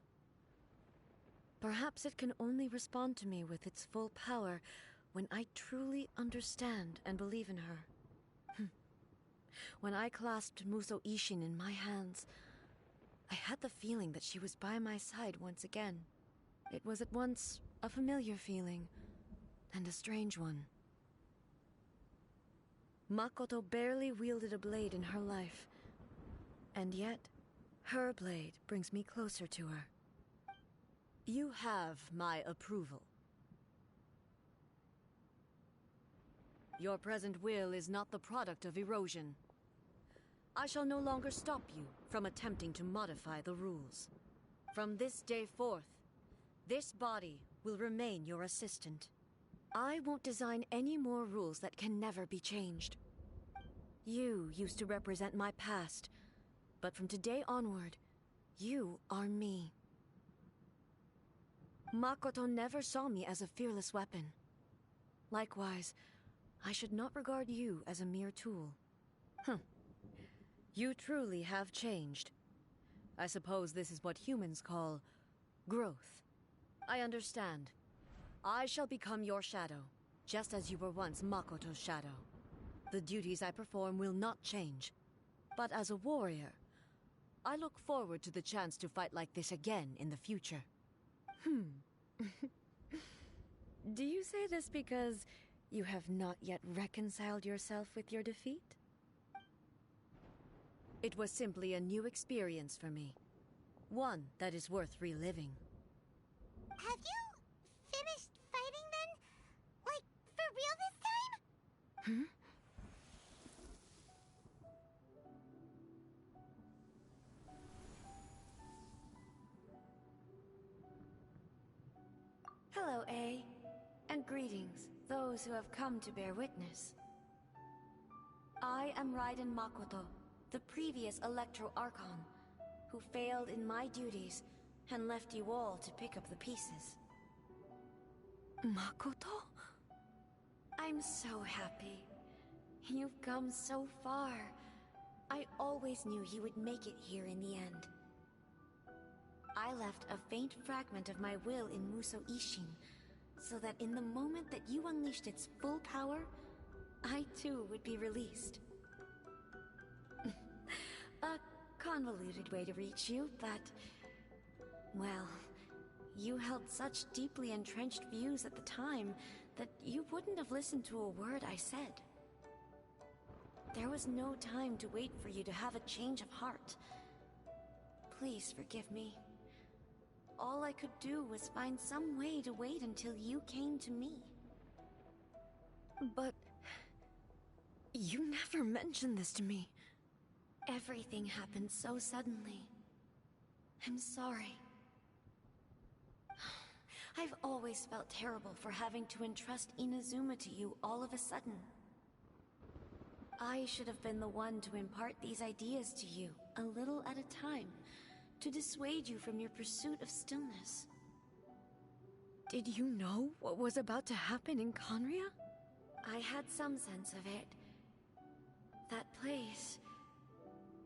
Speaker 6: Perhaps it can only respond to me with its full power when I truly understand and believe in her. When I clasped Muso Ishin in my hands, I had the feeling that she was by my side once again. It was at once a familiar feeling and a strange one. Makoto barely wielded a blade in her life, and yet her blade brings me closer to her. You have my approval. Your present will is not the product of erosion. I shall no longer stop you from attempting to modify the rules. From this day forth, this body will remain your assistant. I won't design any more rules that can never be changed. You used to represent my past, but from today onward, you are me. Makoto never saw me as a fearless weapon. Likewise, I should not regard you as a mere tool. You truly have changed. I suppose this is what humans call growth. I understand. I shall become your shadow, just as you were once Makoto's shadow. The duties I perform will not change. But as a warrior, I look forward to the chance to fight like this again in the future. Do you say this because you have not yet reconciled yourself with your defeat? It was simply a new experience for me. One that is worth reliving.
Speaker 4: Have you finished fighting then? Like, for real this time?
Speaker 6: Hello, A. And greetings, those who have come to bear witness. I am Raiden Makoto, the previous Electro Archon, who failed in my duties and left you all to pick up the pieces. Makoto? I'm so happy. You've come so far. I always knew you would make it here in the end. I left a faint fragment of my will in Muso Ishin, so that in the moment that you unleashed its full power, I too would be released. A convoluted way to reach you, but... well, you held such deeply entrenched views at the time that you wouldn't have listened to a word I said. There was no time to wait for you to have a change of heart. Please forgive me. All I could do was find some way to wait until you came to me. But... you never mentioned this to me. Everything happened so suddenly. I'm sorry. I've always felt terrible for having to entrust Inazuma to you all of a sudden. I should have been the one to impart these ideas to you, a little at a time, to dissuade you from your pursuit of stillness. Did you know what was about to happen in Conria? I had some sense of it. That place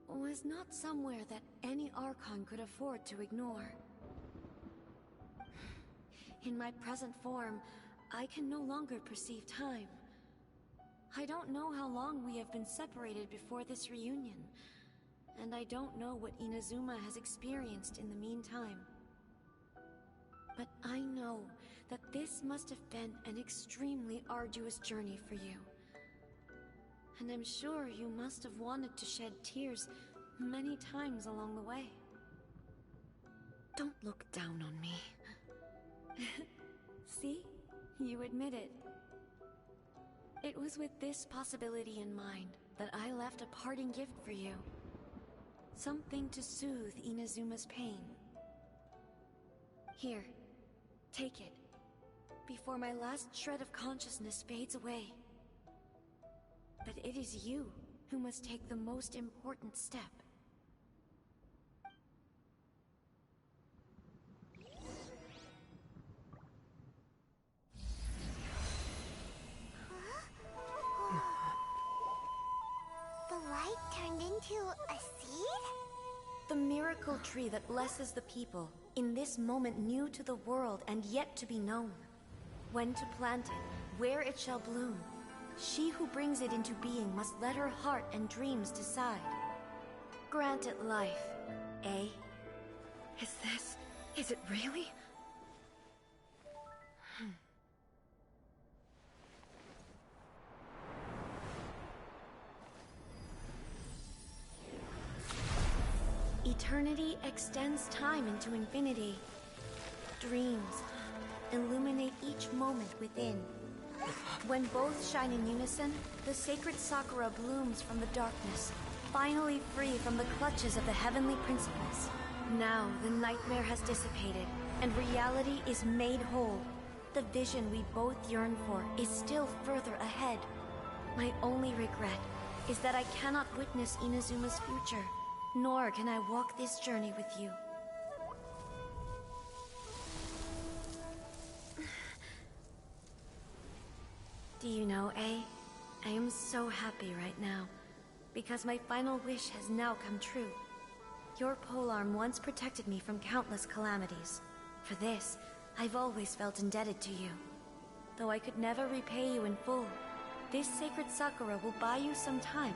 Speaker 6: was not somewhere that any Archon could afford to ignore. In my present form, I can no longer perceive time. I don't know how long we have been separated before this reunion, and I don't know what Inazuma has experienced in the meantime. But I know that this must have been an extremely arduous journey for you. And I'm sure you must have wanted to shed tears many times along the way. Don't look down on me. See? You admit it. It was with this possibility in mind that I left a parting gift for you. Something to soothe Inazuma's pain. Here, take it, before my last shred of consciousness fades away. But it is you who must take the most important step.
Speaker 4: into a seed?
Speaker 6: The miracle tree that blesses the people, in this moment new to the world and yet to be known. When to plant it, where it shall bloom. She who brings it into being must let her heart and dreams decide. Grant it life, eh? Is it really? Eternity extends time into infinity. Dreams illuminate each moment within. When both shine in unison, the sacred Sakura blooms from the darkness, finally free from the clutches of the heavenly principles. Now the nightmare has dissipated, and reality is made whole. The vision we both yearn for is still further ahead. My only regret is that I cannot witness Inazuma's future, nor can I walk this journey with you. Do you know, I am so happy right now, because my final wish has now come true. Your polearm once protected me from countless calamities. For this, I've always felt indebted to you. Though I could never repay you in full, this sacred Sakura will buy you some time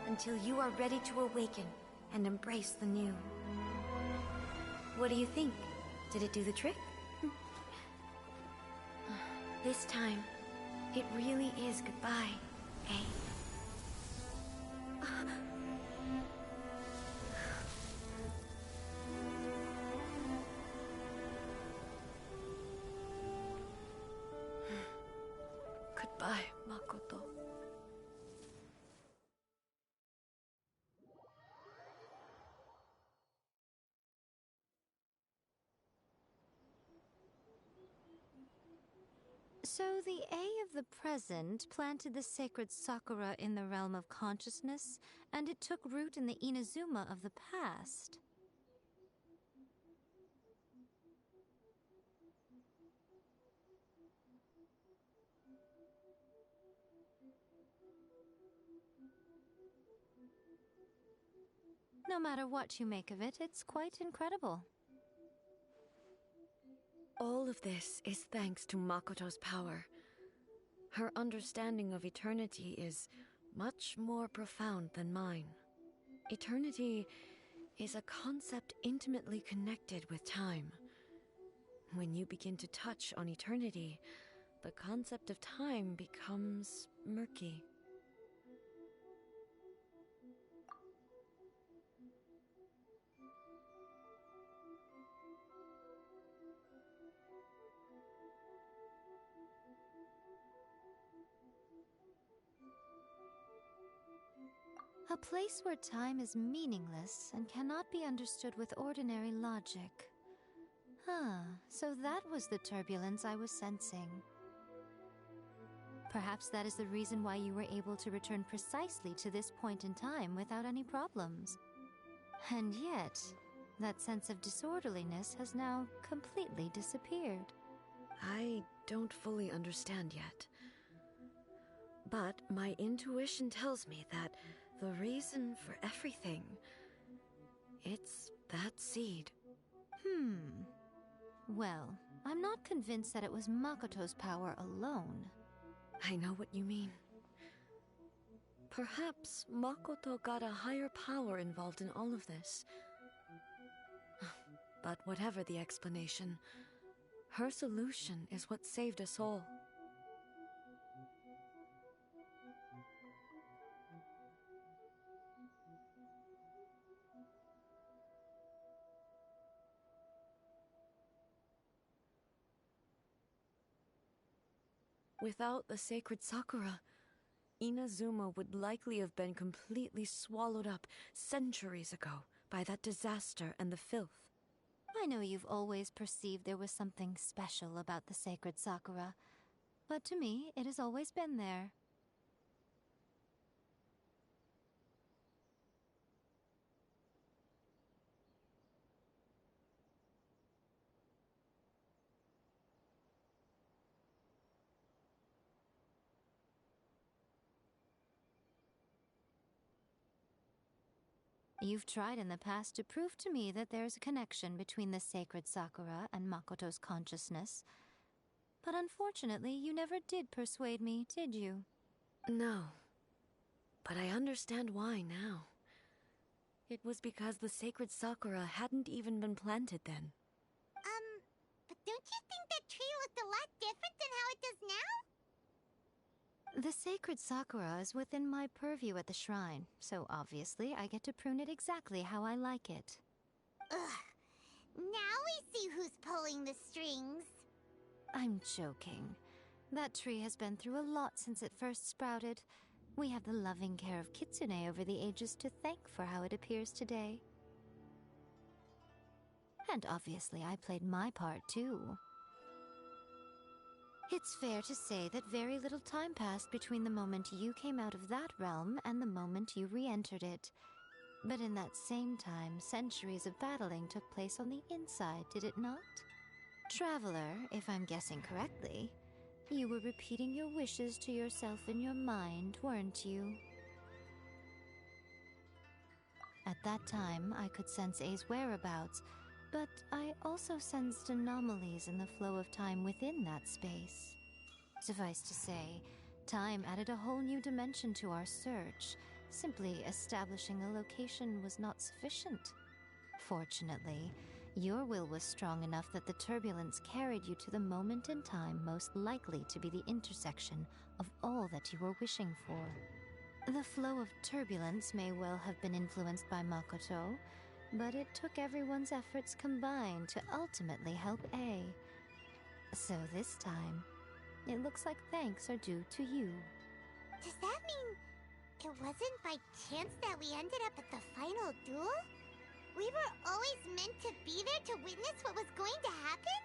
Speaker 6: until you are ready to awaken and embrace the new. What do you think? Did it do the trick? This time, it really is goodbye, eh? Goodbye, Makoto.
Speaker 12: So the A of the present planted the sacred Sakura in the realm of consciousness, and it took root in the Inazuma of the past. No matter what you make of it, it's quite incredible.
Speaker 6: All of this is thanks to Makoto's power. Her understanding of eternity is much more profound than mine. Eternity is a concept intimately connected with time. When you begin to touch on eternity, the concept of time becomes murky.
Speaker 12: A place where time is meaningless and cannot be understood with ordinary logic. So that was the turbulence I was sensing. Perhaps that is the reason why you were able to return precisely to this point in time without any problems. And yet, that sense of disorderliness has now completely disappeared.
Speaker 6: I don't fully understand yet. But my intuition tells me that the reason for everything, it's that seed.
Speaker 12: Well, I'm not convinced that it was Makoto's power alone.
Speaker 6: I know what you mean. Perhaps Makoto got a higher power involved in all of this. But whatever the explanation, her solution is what saved us all. Without the sacred Sakura, Inazuma would likely have been completely swallowed up centuries ago by that disaster and the filth.
Speaker 12: I know you've always perceived there was something special about the sacred Sakura, but to me, it has always been there. You've tried in the past to prove to me that there's a connection between the sacred Sakura and Makoto's consciousness. But unfortunately, you never did persuade me, did you?
Speaker 6: No. But I understand why now. It was because the sacred Sakura hadn't even been planted then.
Speaker 4: But don't you think that tree looked a lot different than how it does now?
Speaker 12: The sacred Sakura is within my purview at the shrine, so obviously I get to prune it exactly how I like it.
Speaker 4: Ugh. Now we see who's pulling the strings.
Speaker 12: I'm joking. That tree has been through a lot since it first sprouted. We have the loving care of Kitsune over the ages to thank for how it appears today. And obviously I played my part too. It's fair to say that very little time passed between the moment you came out of that realm and the moment you re-entered it. But in that same time, centuries of battling took place on the inside, did it not? Traveler, if I'm guessing correctly, you were repeating your wishes to yourself in your mind, weren't you? At that time, I could sense A's whereabouts, but I also sensed anomalies in the flow of time within that space. Suffice to say, time added a whole new dimension to our search. Simply establishing a location was not sufficient. Fortunately, your will was strong enough that the turbulence carried you to the moment in time most likely to be the intersection of all that you were wishing for. The flow of turbulence may well have been influenced by Makoto, but it took everyone's efforts combined to ultimately help A. So this time, it looks like thanks are due to you.
Speaker 4: Does that mean it wasn't by chance that we ended up at the final duel? We were always meant to be there to witness what was going to happen?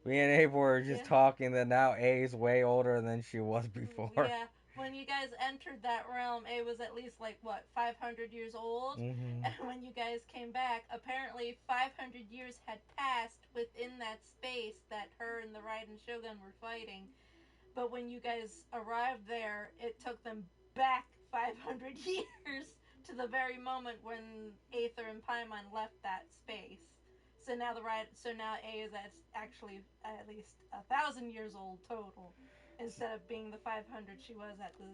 Speaker 1: Me and Abe were just talking that now A's way older than she was before.
Speaker 2: Yeah, when you guys entered that realm, A was at least, 500 years old?
Speaker 1: Mm-hmm.
Speaker 2: And when you guys came back, apparently 500 years had passed within that space that her and the Raiden Shogun were fighting. But when you guys arrived there, it took them back 500 years to the very moment when Aether and Paimon left that space. So now A is actually at least 1,000 years old total, instead of being the 500 she was at the.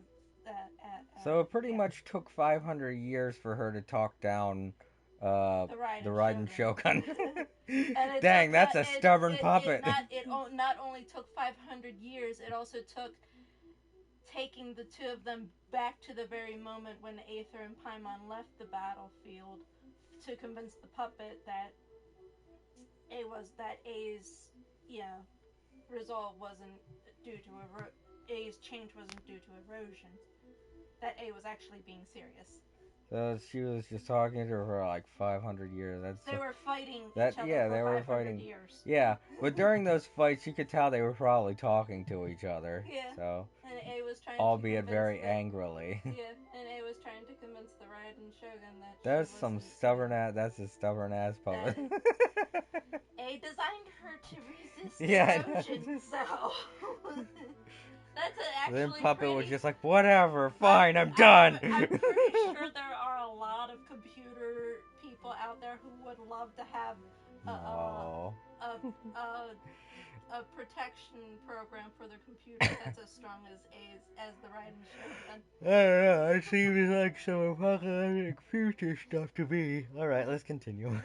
Speaker 1: So it pretty much took 500 years for her to talk down the Raiden Shogun. Dang, that's a stubborn puppet.
Speaker 2: It not only took 500 years, it also took taking the two of them back to the very moment when Aether and Paimon left the battlefield to convince the puppet that A's resolve wasn't due to A's change wasn't due to erosion. That A was actually being serious.
Speaker 1: So she was just talking to her for like 500 years.
Speaker 2: They were fighting each other for 500 years.
Speaker 1: Yeah, but during those fights, you could tell they were probably talking to each other.
Speaker 2: Yeah.
Speaker 1: So,
Speaker 2: and A was trying
Speaker 1: albeit very angrily.
Speaker 2: Yeah, and A was trying to convince the Raiden Shogun that
Speaker 1: That's some stubborn ass. That's a stubborn ass puppet.
Speaker 2: A designed her to resist
Speaker 1: erosion,
Speaker 2: so that's actually
Speaker 1: then puppet was just like, whatever, fine, I'm done.
Speaker 2: I'm pretty sure sure there are a lot of computer people out there who would love to have
Speaker 1: No.
Speaker 2: a protection program for their computers that's as strong as the Raiden Shogun.
Speaker 1: I don't know, it seems like some apocalyptic future stuff to me. Alright, let's continue.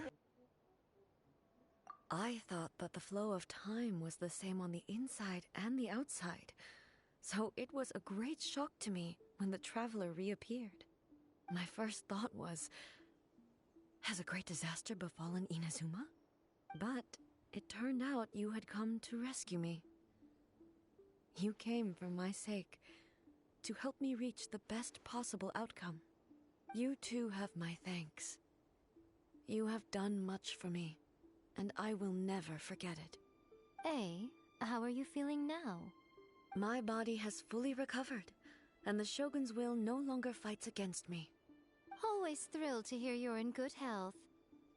Speaker 6: I thought that the flow of time was the same on the inside and the outside, so it was a great shock to me when the traveler reappeared. My first thought was, has a great disaster befallen Inazuma? But it turned out you had come to rescue me. You came for my sake, to help me reach the best possible outcome. You too have my thanks. You have done much for me, and I will never forget it.
Speaker 12: Hey, how are you feeling now?
Speaker 6: My body has fully recovered, and the Shogun's will no longer fights against me.
Speaker 12: Always thrilled to hear you're in good health.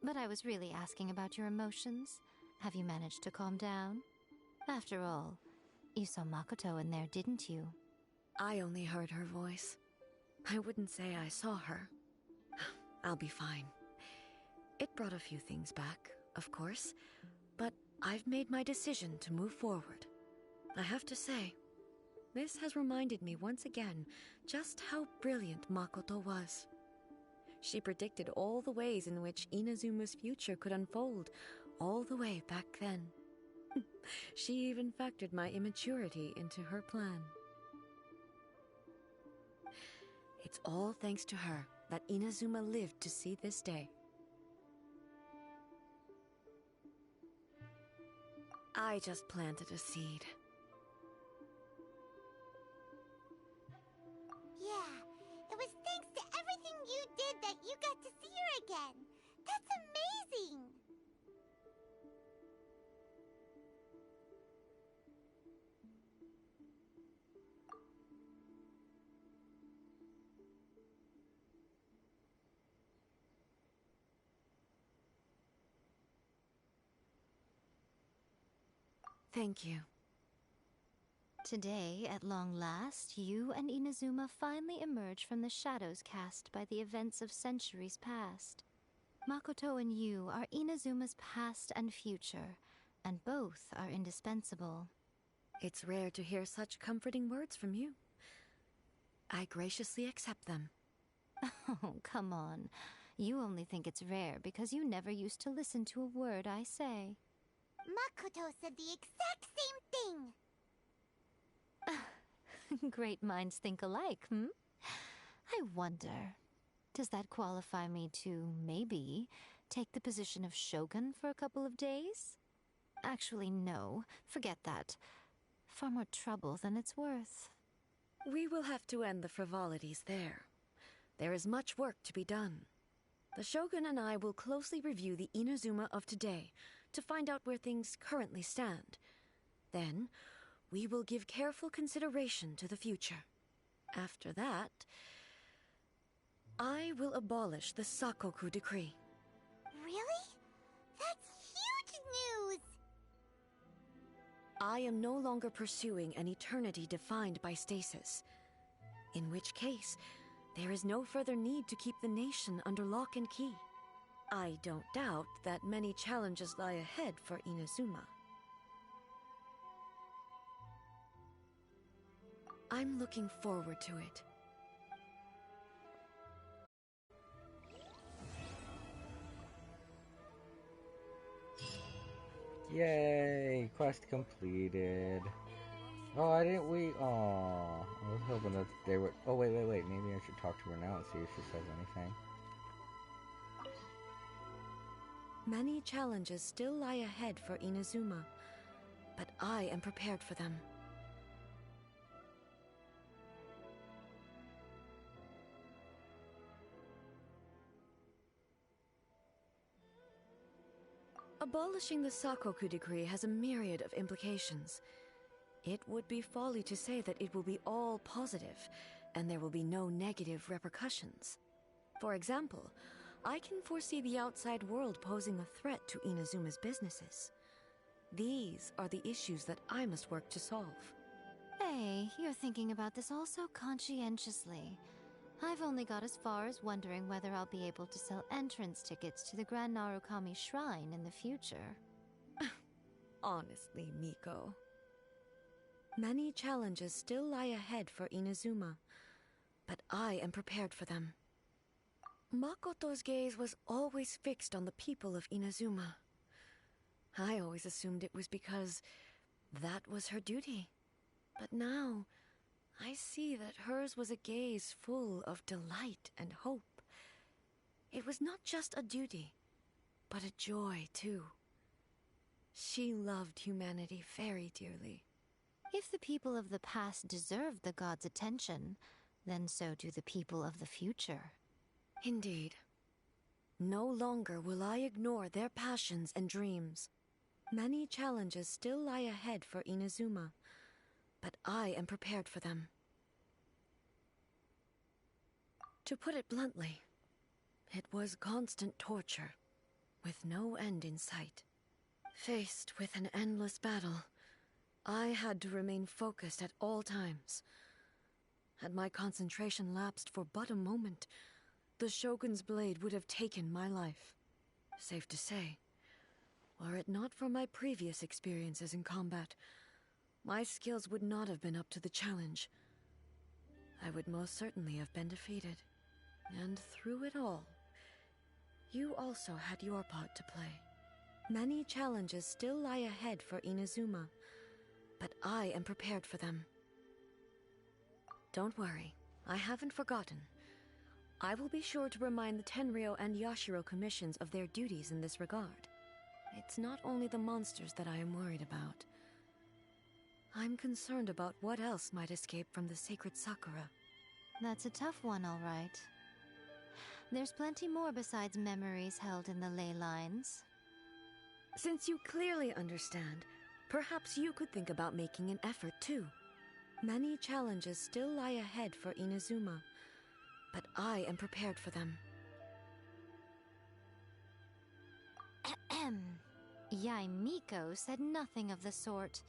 Speaker 12: But I was really asking about your emotions. Have you managed to calm down? After all, you saw Makoto in there, didn't you?
Speaker 6: I only heard her voice. I wouldn't say I saw her. I'll be fine. It brought a few things back, of course, but I've made my decision to move forward. I have to say, this has reminded me once again just how brilliant Makoto was. She predicted all the ways in which Inazuma's future could unfold, all the way back then. She even factored my immaturity into her plan. It's all thanks to her that Inazuma lived to see this day. I just planted a seed.
Speaker 4: Yeah, it was thanks to everything you did that you got to see her again. That's amazing!
Speaker 6: Thank you.
Speaker 12: Today, at long last, you and Inazuma finally emerge from the shadows cast by the events of centuries past. Makoto and you are Inazuma's past and future, and both are indispensable.
Speaker 6: It's rare to hear such comforting words from you. I graciously accept them.
Speaker 12: Oh, come on. You only think it's rare because you never used to listen to a word I say.
Speaker 4: Makoto said the exact same thing!
Speaker 12: Great minds think alike, hmm? I wonder, does that qualify me to, maybe, take the position of Shogun for a couple of days? Actually, no. Forget that. Far more trouble than it's worth.
Speaker 6: We will have to end the frivolities there. There is much work to be done. The Shogun and I will closely review the Inazuma of today to find out where things currently stand. Then, we will give careful consideration to the future. After that, I will abolish the Sakoku decree.
Speaker 4: Really? That's huge news!
Speaker 6: I am no longer pursuing an eternity defined by stasis. In which case, there is no further need to keep the nation under lock and key. I don't doubt that many challenges lie ahead for Inazuma. I'm looking forward to it.
Speaker 1: Yay! Quest completed. Oh, I didn't wait. Oh, I was hoping that they would. Oh, wait. Maybe I should talk to her now and see if she says anything.
Speaker 6: Many challenges still lie ahead for Inazuma, but I am prepared for them. Abolishing the Sakoku decree has a myriad of implications. It would be folly to say that it will be all positive, and there will be no negative repercussions. For example, I can foresee the outside world posing a threat to Inazuma's businesses. These are the issues that I must work to solve.
Speaker 12: Hey, you're thinking about this all so conscientiously. I've only got as far as wondering whether I'll be able to sell entrance tickets to the Grand Narukami Shrine in the future.
Speaker 6: Honestly, Miko. Many challenges still lie ahead for Inazuma, but I am prepared for them. Makoto's gaze was always fixed on the people of Inazuma. I always assumed it was because that was her duty. But now, I see that hers was a gaze full of delight and hope. It was not just a duty, but a joy, too. She loved humanity very dearly.
Speaker 12: If the people of the past deserve the gods' attention, then so do the people of the future.
Speaker 6: Indeed. No longer will I ignore their passions and dreams. Many challenges still lie ahead for Inazuma, but I am prepared for them. To put it bluntly, it was constant torture, with no end in sight. Faced with an endless battle, I had to remain focused at all times. Had my concentration lapsed for but a moment, the Shogun's blade would have taken my life. Safe to say, were it not for my previous experiences in combat, my skills would not have been up to the challenge. I would most certainly have been defeated. And through it all, you also had your part to play. Many challenges still lie ahead for Inazuma, but I am prepared for them. Don't worry, I haven't forgotten. I will be sure to remind the Tenryo and Yashiro commissions of their duties in this regard. It's not only the monsters that I am worried about. I'm concerned about what else might escape from the sacred Sakura.
Speaker 12: That's a tough one, all right. There's plenty more besides memories held in the ley lines.
Speaker 6: Since you clearly understand, perhaps you could think about making an effort too. Many challenges still lie ahead for Inazuma, but I am prepared for them.
Speaker 12: Yae Miko said nothing of the sort,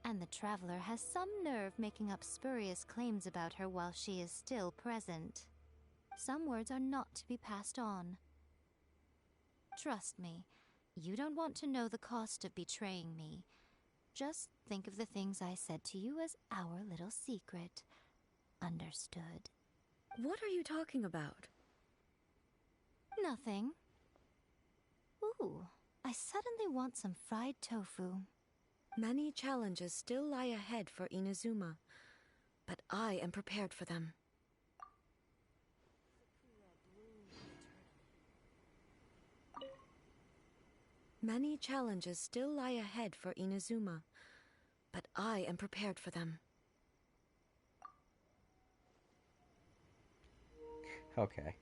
Speaker 12: and the traveler has some nerve making up spurious claims about her while she is still present. Some words are not to be passed on. Trust me, you don't want to know the cost of betraying me. Just think of the things I said to you as our little secret. Understood?
Speaker 6: What are you talking about?
Speaker 12: Nothing. Ooh, I suddenly want some fried tofu.
Speaker 6: Many challenges still lie ahead for Inazuma, but I am prepared for them. Many challenges still lie ahead for Inazuma, but I am prepared for them.
Speaker 1: Okay.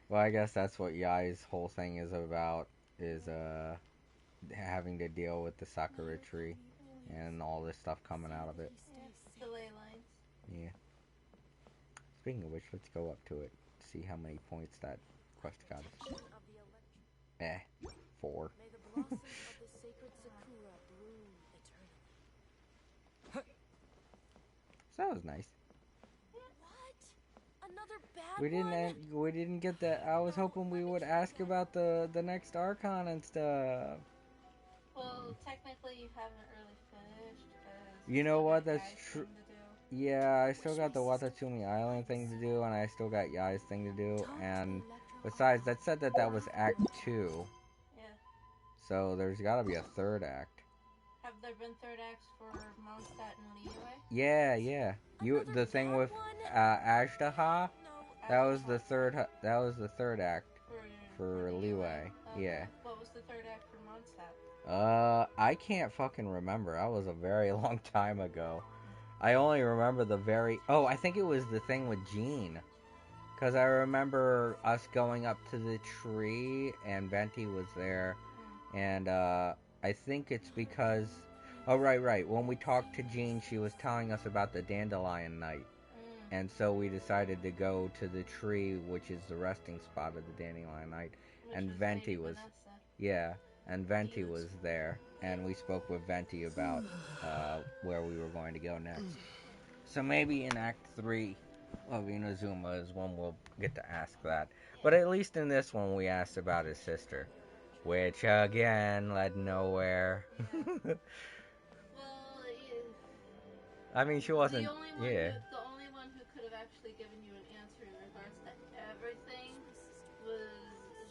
Speaker 1: Well, I guess that's what Yae's whole thing is about, is having to deal with the Sakura tree and all this stuff coming out of it.
Speaker 2: The ley lines.
Speaker 1: Yeah. Speaking of which, let's go up to it, see how many points that quest got us. 4. So that was nice. We didn't get that. I was hoping we would ask about the next Archon and stuff.
Speaker 2: Well, technically you haven't really finished.
Speaker 1: You know what? That's true. Yeah, I still got the Watatsumi Island thing to do, and I still got Yae's thing to do, and besides, that said that was Act 2.
Speaker 2: Yeah.
Speaker 1: So there's gotta be a third act.
Speaker 2: Have there been third acts for Mondstadt and Liyue?
Speaker 1: Yeah. The thing with Ajdaha, that was the third act for Liyue. Yeah.
Speaker 2: What was the third act for Mondstadt?
Speaker 1: I can't fucking remember. That was a very long time ago. I only remember I think it was the thing with Jean. Because I remember us going up to the tree and Venti was there. And I think it's because... Oh, right. When we talked to Jean, she was telling us about the Dandelion Night. And so we decided to go to the tree, which is the resting spot of the Dandelion Night. And Venti was... Yeah, and Venti was there. And we spoke with Venti about where we were going to go next. So maybe in Act 3 of Inazuma is when we'll get to ask that. But at least in this one, we asked about his sister, which again led nowhere.
Speaker 2: Well,
Speaker 1: I mean, she wasn't. Yeah.
Speaker 2: the only one who could have actually given you an answer in regards to everything was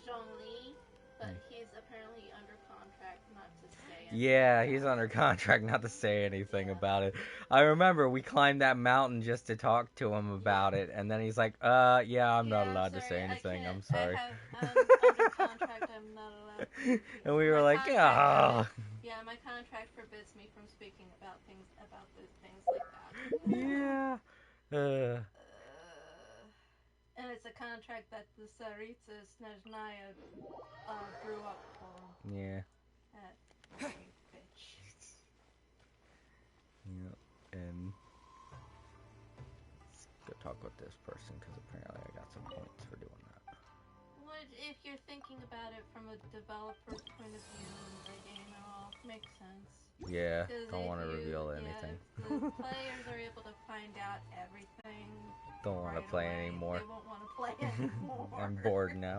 Speaker 2: Zhongli, but he's apparently under contract not to say anything.
Speaker 1: Yeah, he's under contract not to say anything about it. I remember we climbed that mountain just to talk to him about it, and then he's like, yeah, I'm not allowed to say anything. I'm sorry.
Speaker 2: I'm under contract. I'm not allowed.
Speaker 1: And we were like, yeah.
Speaker 2: Yeah, my contract forbids me from speaking about things like that.
Speaker 1: Yeah.
Speaker 2: And it's a contract that the Tsaritsa Snezhnaya drew up for him.
Speaker 1: Yeah.
Speaker 2: Bitch.
Speaker 1: Yeah, and let's go talk with this person because apparently I got some points for doing that.
Speaker 2: What if you're thinking about it from a developer's point of view? The game and all makes sense.
Speaker 1: Yeah, don't want to reveal anything.
Speaker 2: If the players are able to find out everything.
Speaker 1: Don't want to play anymore.
Speaker 2: They won't want to play anymore.
Speaker 1: I'm bored now.